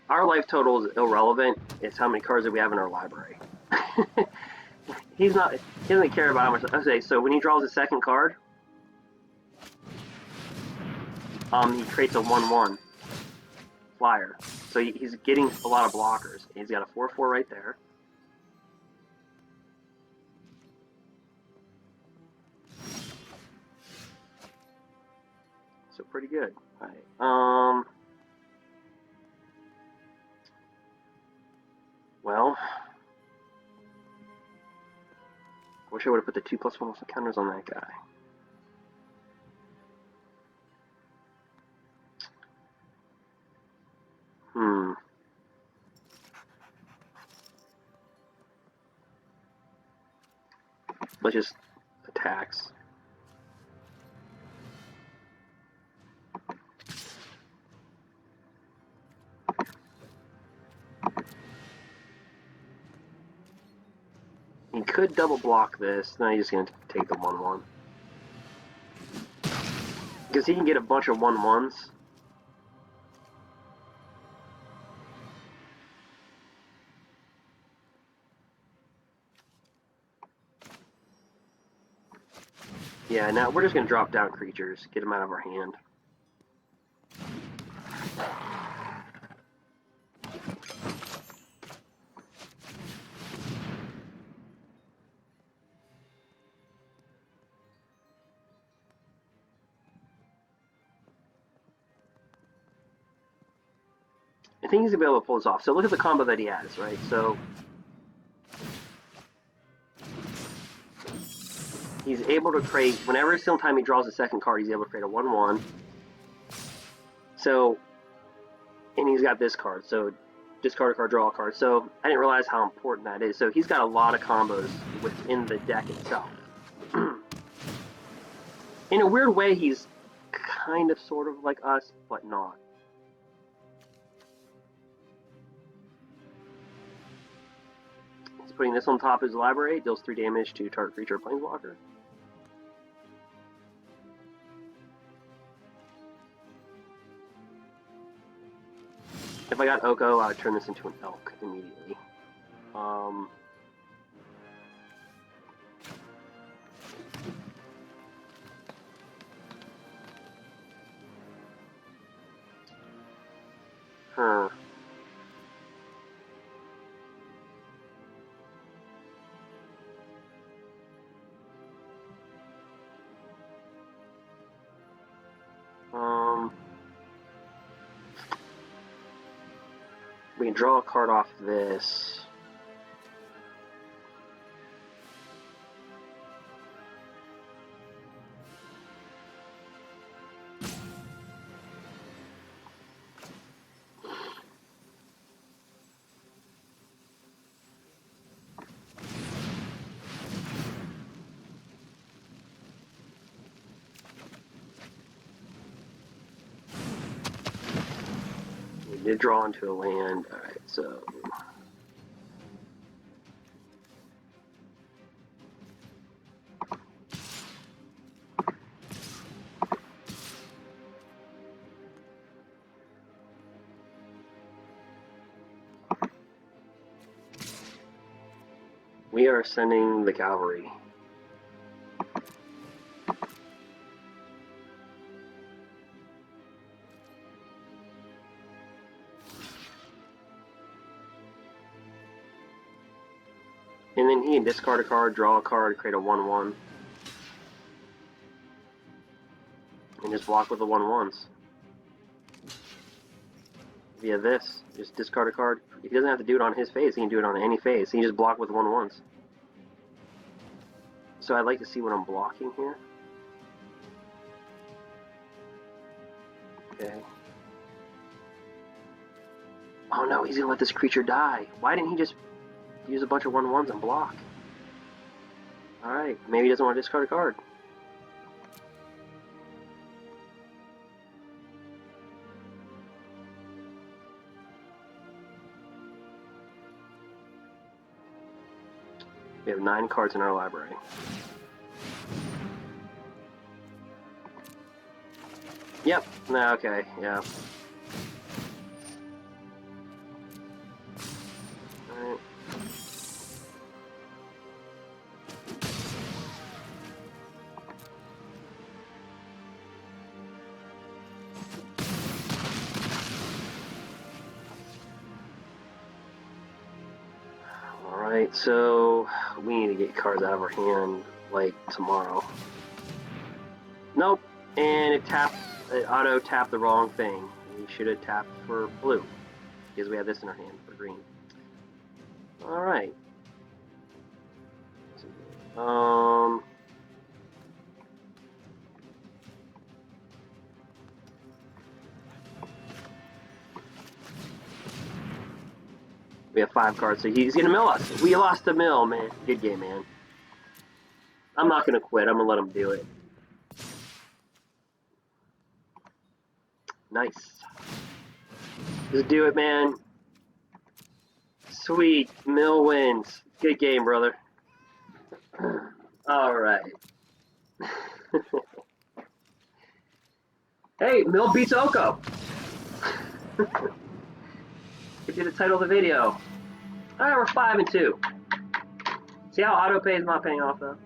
Our life total is irrelevant. It's how many cards that we have in our library. He doesn't care about how much... Okay, so when he draws a second card, he creates a 1/1 flyer. So he's getting a lot of blockers. He's got a 4/4 right there. So pretty good. Alright. Well, I wish I would have put the 2+1 counters on that guy. Let's just attacks. He could double block this. Now he's just going to take the 1/1. Because he can get a bunch of 1/1s. Yeah, now we're just going to drop down creatures, get them out of our hand. I think he's going to be able to pull this off. So look at the combo that he has, right? So he's able to create, whenever single time he draws a second card, he's able to create a 1/1. So, and he's got this card, so discard a card, draw a card. So I didn't realize how important that is. So he's got a lot of combos within the deck itself. In a weird way, he's kind of sort of like us, but not. He's putting this on top of his library, deals 3 damage to target creature or planeswalker. If I got Oko, I would turn this into an Elk immediately. Huh. We can draw a card off this. We did draw into a land. Alright, so. We are sending the cavalry. And then he can discard a card, draw a card, create a 1/1. And just block with the 1/1s. Via this, just discard a card. He doesn't have to do it on his phase, he can do it on any phase. He can just block with 1/1s. So I'd like to see what I'm blocking here. Okay. Oh no, he's gonna let this creature die. Why didn't he just use a bunch of 1/1s and block? Alright, maybe he doesn't want to discard a card. We have 9 cards in our library. Yep, nah, okay, yeah. Alright. Alright, so we need to get cards out of our hand like tomorrow. Nope, and it auto tapped the wrong thing. We should have tapped for blue because we have this in our hand for green. Alright. We have 5 cards, so he's gonna mill us. We lost the mill, man. Good game, man. I'm not gonna quit. I'm gonna let him do it. Nice. Just do it, man. Sweet. Mill wins. Good game, brother. Alright. Hey, Mill beats Oko. Get to the title of the video. Alright, we're 5-2. See how auto pay is not paying off though?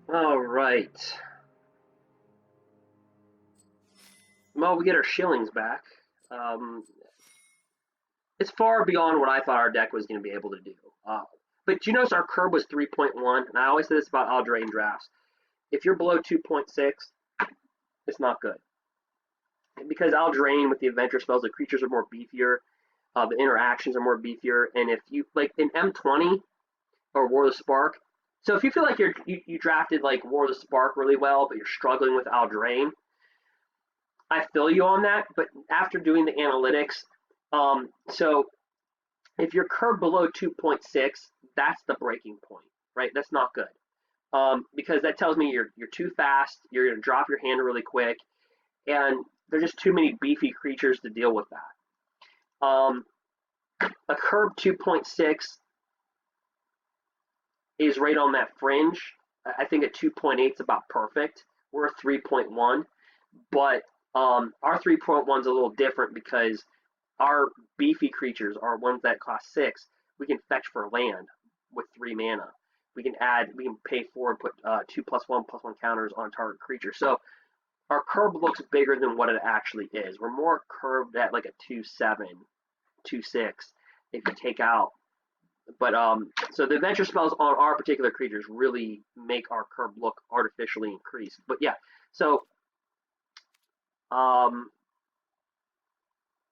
Alright. Well, we get our shillings back. It's far beyond what I thought our deck was going to be able to do. But you notice our curve was 3.1, and I always say this about Eldraine Drafts. If you're below 2.6, it's not good. Because Eldraine, with the adventure spells, the creatures are more beefier, the interactions are more beefier, and if you, like in M20, or War of the Spark. So if you feel like you drafted like War of the Spark really well, but you're struggling with Eldraine, I feel you on that. But after doing the analytics, so if you're curved below 2.6, that's the breaking point, right? That's not good. Because that tells me you're too fast, you're going to drop your hand really quick, and there's just too many beefy creatures to deal with that. A curve 2.6 is right on that fringe. I think at 2.8 is about perfect. We're a 3.1, but our 3.1 is a little different because our beefy creatures are ones that cost 6. We can fetch for land with 3 mana. We can pay 4 and put 2+1/+1 counters on target creature. So our curve looks bigger than what it actually is. We're more curved at like a 2.7, 2.6 if you take out. But so the adventure spells on our particular creatures really make our curve look artificially increased. But yeah, so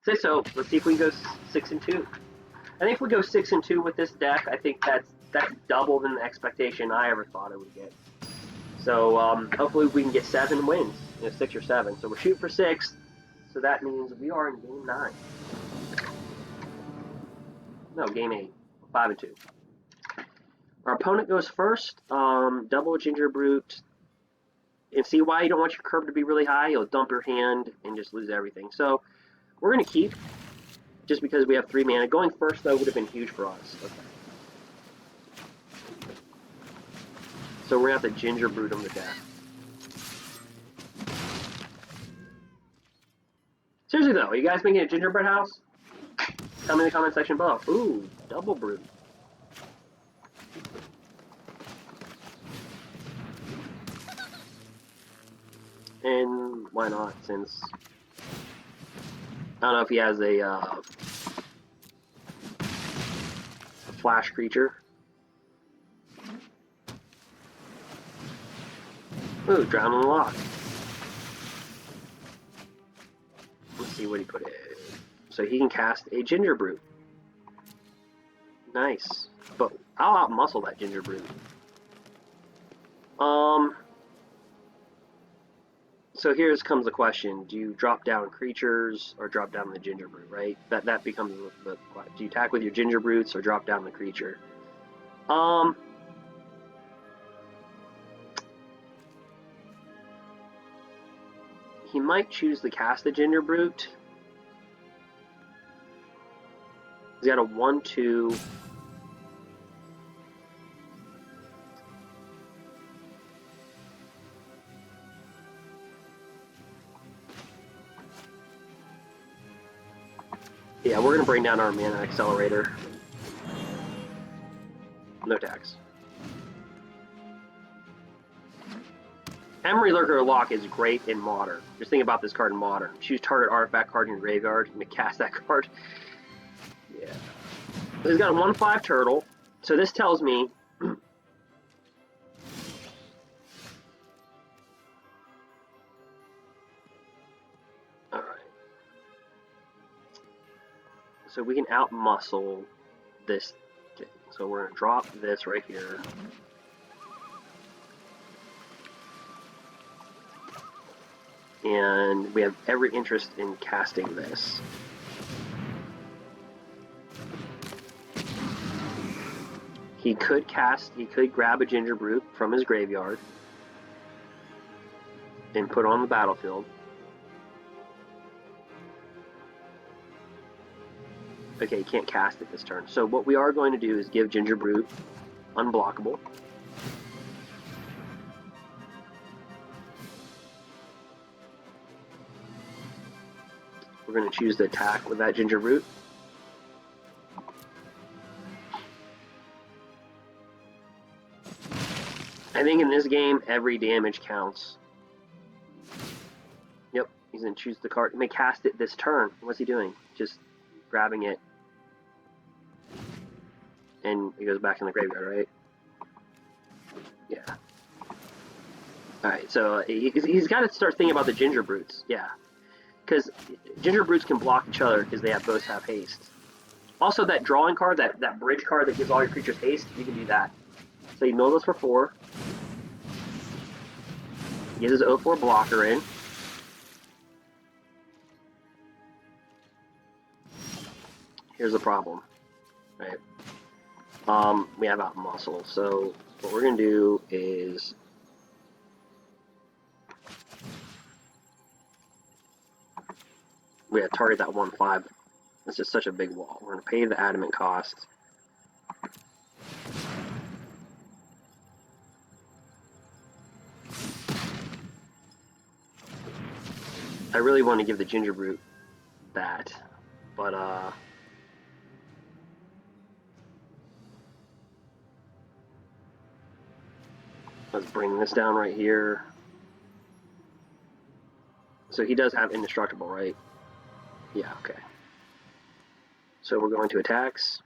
let's see if we go 6-2. I think if we go 6-2 with this deck, I think that's double than the expectation I ever thought it would get. So hopefully we can get 7 wins, 6 or 7. So we're shooting for 6. So that means we are in game 9. No, game 8. 5-2. Our opponent goes first. Double Ginger Brute. And see why you don't want your curve to be really high? You'll dump your hand and just lose everything. So we're going to keep, just because we have 3 mana. Going first, though, would have been huge for us. Okay. So we're going to have to Ginger Brute him to death. Seriously, though, are you guys making a gingerbread house? Tell me in the comment section below. Ooh, double Brute. And why not, since I don't know if he has a flash creature. Ooh, Drown on the Lock. Let's see what he put in. So he can cast a Ginger Brute. Nice. But I'll out-muscle that Ginger Brute. So here comes the question: do you drop down creatures or drop down the Ginger Brute? Right? That becomes the question. Do you attack with your Ginger Brutes or drop down the creature? He might choose to cast the Ginger Brute. He's got a 1/2. Yeah, we're gonna bring down our mana accelerator. No tax. Emery Lurker Lock is great in Modern. Just think about this card in Modern. Choose target artifact card in your graveyard and cast that card. Yeah. He's got a 1/5 turtle. So this tells me alright. So we can out-muscle this thing. So we're gonna drop this right here. And we have every interest in casting this. He could grab a Ginger Brute from his graveyard and put it on the battlefield. Okay, he can't cast it this turn. So what we are going to do is give Ginger Brute unblockable. We're going to choose to attack with that Ginger Brute. I think in this game, every damage counts. Yep, he's going to choose the card. He may cast it this turn. What's he doing? Just grabbing it. And it goes back in the graveyard, right? Yeah. Alright, so he's got to start thinking about the Ginger Brutes. Yeah. Because Ginger Brutes can block each other because they both have haste. Also, that drawing card, that bridge card that gives all your creatures haste, you can do that. So you mill those for 4. Get his 0/4 blocker in. Here's the problem, right? We have out muscle, so what we're gonna do is we gotta target that 1/5. This is such a big wall. We're gonna pay the adamant cost. I really want to give the Ginger Brute that, but let's bring this down right here. So he does have indestructible, right? Yeah, okay. So we're going to attacks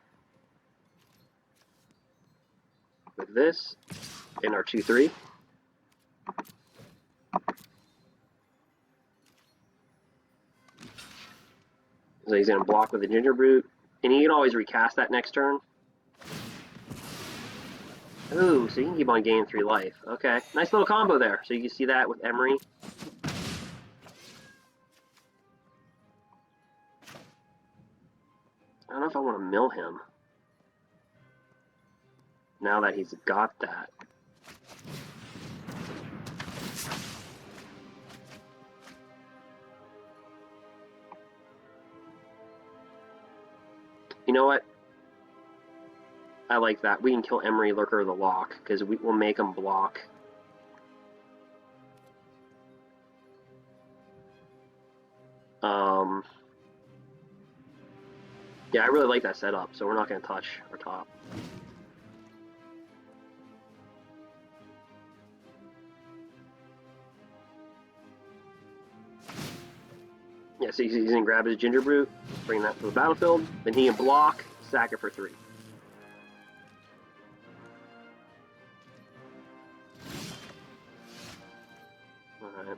with this in our 2/3. So he's going to block with the Ginger Brute, and he can always recast that next turn. Ooh, so you can keep on gaining 3 life. Okay, nice little combo there. So you can see that with Emery. I don't know if I want to mill him now that he's got that. You know what? I like that. We can kill Emery, Lurker of the Lock, because we will make him block. Yeah, I really like that setup, so we're not going to touch our top. Yeah, so he's going to grab his Ginger Brute, bring that to the battlefield, then he can block, sack it for 3. Alright.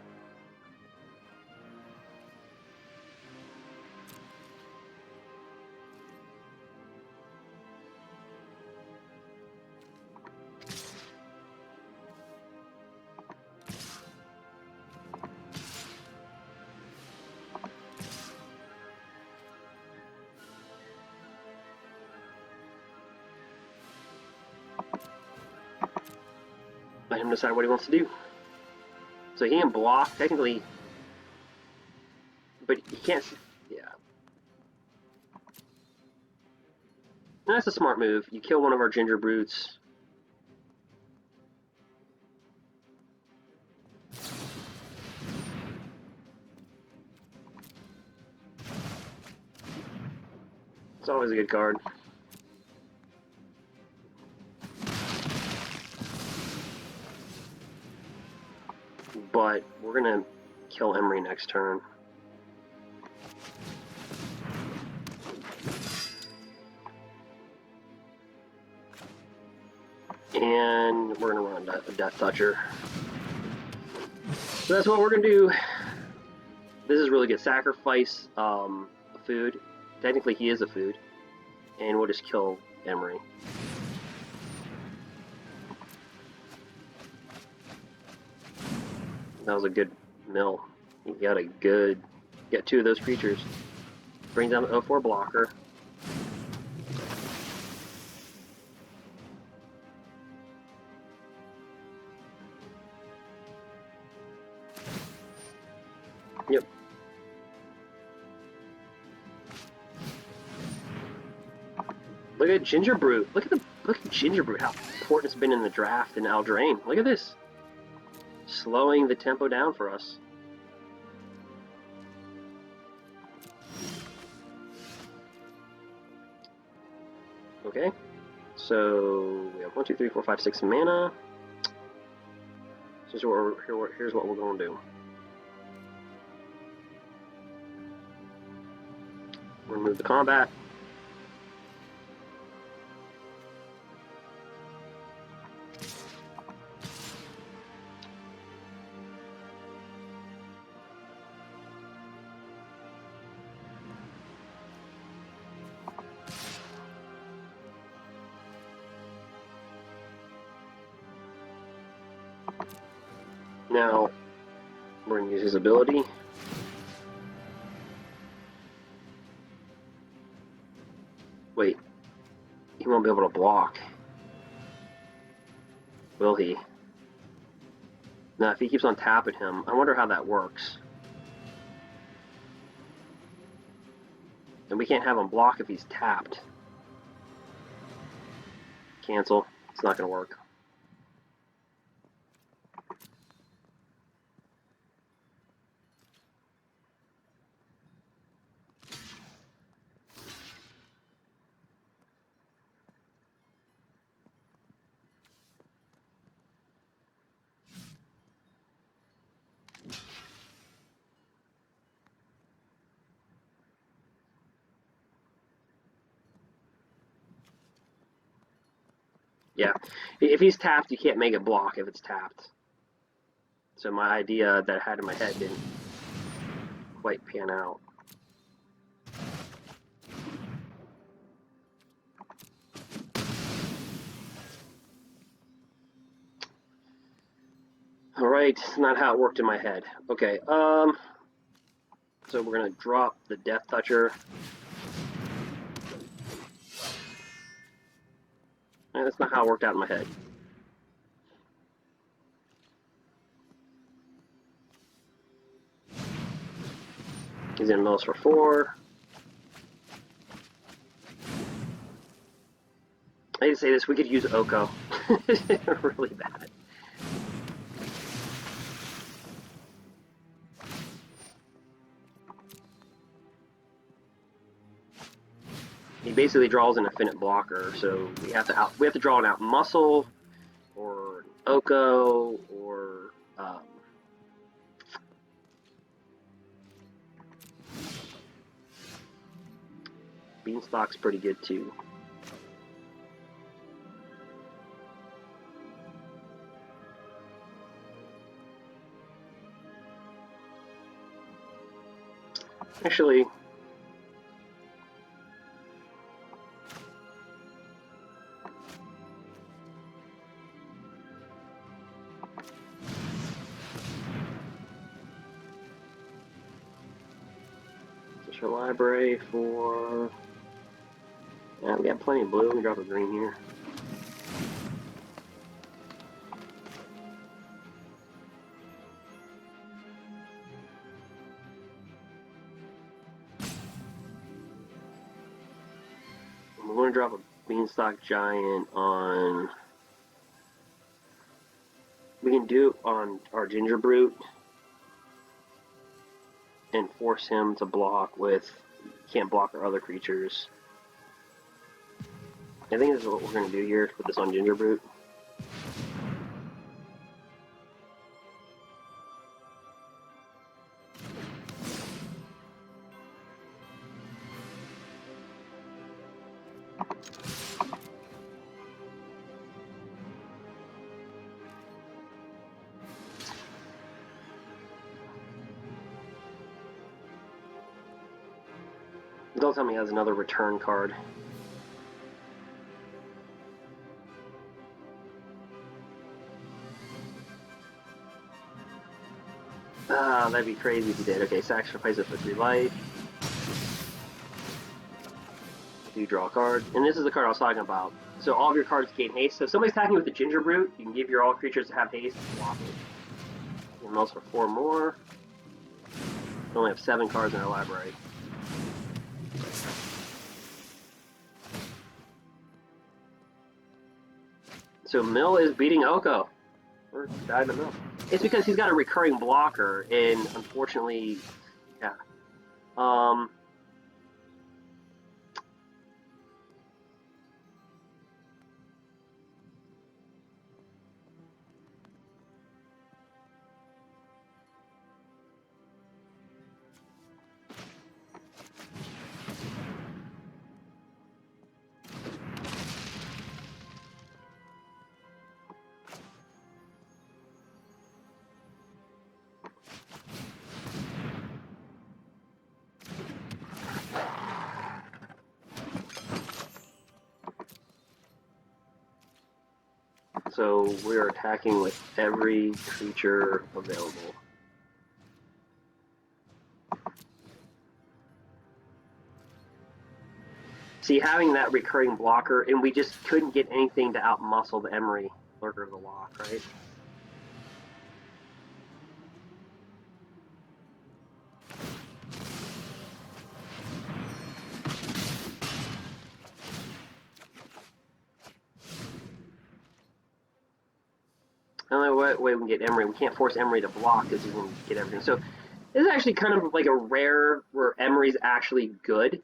Let him decide what he wants to do. So he can block, technically, but he can't, yeah. And that's a smart move. You kill one of our Ginger Brutes. It's always a good card. But we're gonna kill Emery next turn. And we're gonna run a Death Toucher. So that's what we're gonna do. This is really good. Sacrifice a food. Technically he is a food. And we'll just kill Emery. That was a good mill. You got 2 of those creatures. Brings down the 0/4 blocker. Yep. Look at Ginger Brute. Look at Ginger Brute. How important it's been in the draft in Eldraine. Look at this. Slowing the tempo down for us. Okay, so we have 1, 2, 3, 4, 5, 6 mana. Here's what we're going to do. Remove the combat. Now, we're going to use his ability. Wait, he won't be able to block. Will he? Now, if he keeps on tapping him, I wonder how that works. And we can't have him block if he's tapped. Cancel. It's not going to work. Yeah, if he's tapped, you can't make it block if it's tapped. So my idea that I had in my head didn't quite pan out. Alright, not how it worked in my head. Okay, so we're gonna drop the Death Toucher. That's not how it worked out in my head. He's in mills for 4. I hate to say this, we could use Oko. Really bad. He basically draws an infinite blocker, so we have to draw an out muscle or an Oko or Beanstalk's pretty good too. Actually, search your library for. Yeah, we got plenty of blue. We can drop a green here. We're going to drop a Beanstalk Giant on. We can do it on our Ginger Brute and force him to block with. Can't block our other creatures. I think this is what we're going to do here. Put this on Ginger Brute. Don't tell me he has another return card. Ah, that'd be crazy if he did. Okay, sacrifice it for 3 life. You draw a card. And this is the card I was talking about. So all of your cards gain haste. So if somebody's attacking you with the Ginger Brute, you can give your all creatures to have haste and block it. And mills for 4 more. We only have 7 cards in our library. So Mill is beating Oko. Or died in the Mill. It's because he's got a recurring blocker, and unfortunately, yeah. So we're attacking with every creature available. See, having that recurring blocker, and we just couldn't get anything to outmuscle the Emery Lurker of the Loch, right? The only way we can get Emery, we can't force Emery to block because he's going to get everything. So this is actually kind of like a rare where Emery's actually good,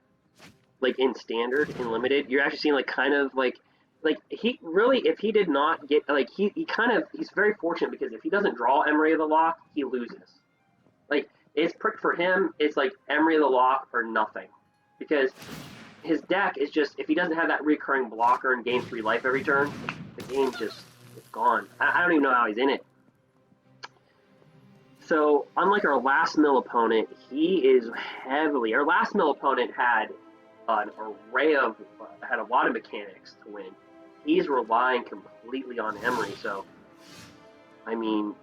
like in standard, in limited. You're actually seeing like kind of like he really, if he did not get, like he's very fortunate because if he doesn't draw Emery of the Loch, he loses. Like it's for him, it's like Emery of the Loch or nothing, because his deck is just, if he doesn't have that recurring blocker and gain 3 life every turn, the game just is gone. I don't even know how he's in it. So unlike our last mill opponent, he is heavily. Our last mill opponent had an array of, had a lot of mechanics to win. He's relying completely on Emery. So, I mean,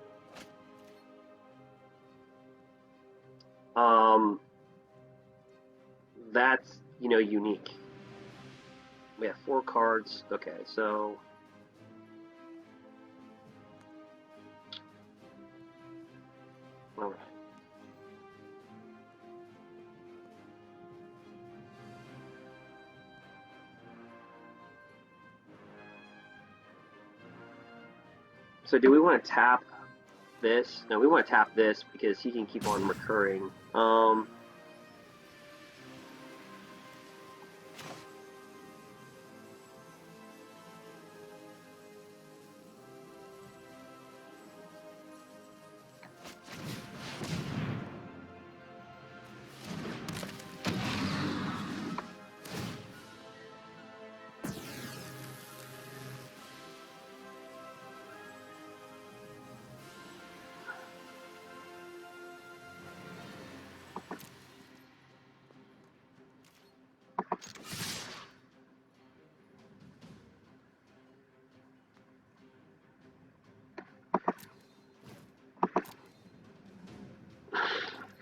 that's, you know, unique. We have 4 cards. Okay, so all right. So do we want to tap this? No, we want to tap this because he can keep on recurring.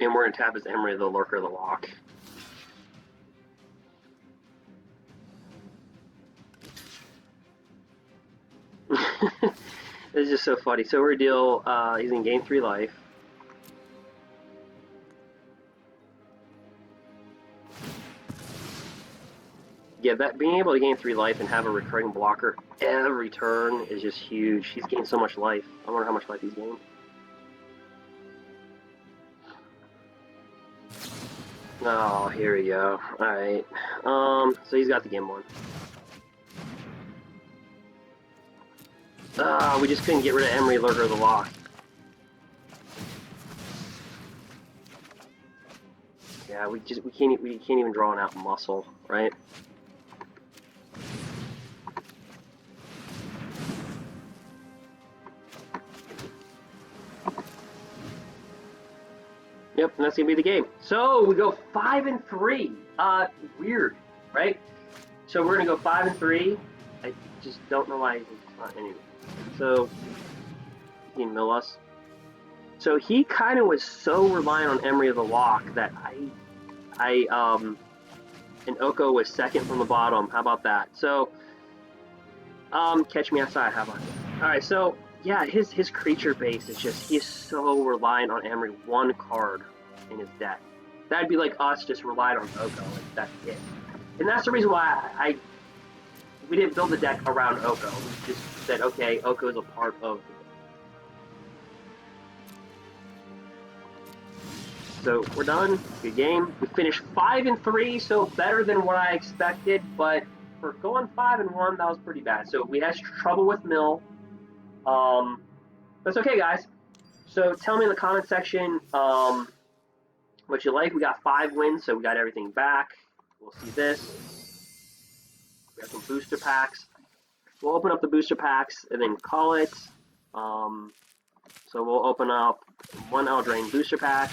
And we're going to tap his Emery, the Lurker of the Loch. This is just so funny. So we're deal, he's in gain 3 life. Yeah, that being able to gain 3 life and have a recurring blocker every turn is just huge. He's gained so much life. I wonder how much life he's gained. Oh, here we go. Alright. So he's got the game won. We just couldn't get rid of Emery, Lurker of the Loch. Yeah, we can't even draw an out muscle, right? Yep, and that's gonna be the game. So we go 5-3. Weird, right? So we're gonna go 5-3. I just don't know why it's not anyway. So he can mill us. So he kind of was so reliant on Emery of the Loch that and Oko was second from the bottom. How about that? So catch me outside. How about that? All right. So yeah, his creature base is just, he's so reliant on Emery, 1 card in his deck. That'd be like us just relied on Oko, like that's it. And that's the reason why we didn't build the deck around Oko. We just said, okay, Oko is a part of the deck. So we're done. Good game. We finished 5-3, so better than what I expected, but for going 5-1, that was pretty bad. So we had trouble with mill. That's okay, guys. So tell me in the comment section what you like. We got 5 wins, so we got everything back. We'll see this. We have some booster packs. We'll open up the booster packs and then call it. So we'll open up 1 Eldraine booster pack.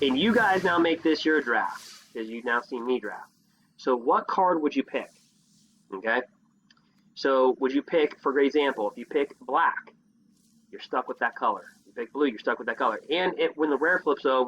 And you guys now make this your draft, because you've now seen me draft. So what card would you pick? Okay? So would you pick, for example, if you pick black, you're stuck with that color. You pick blue, you're stuck with that color. And when the rare flips over,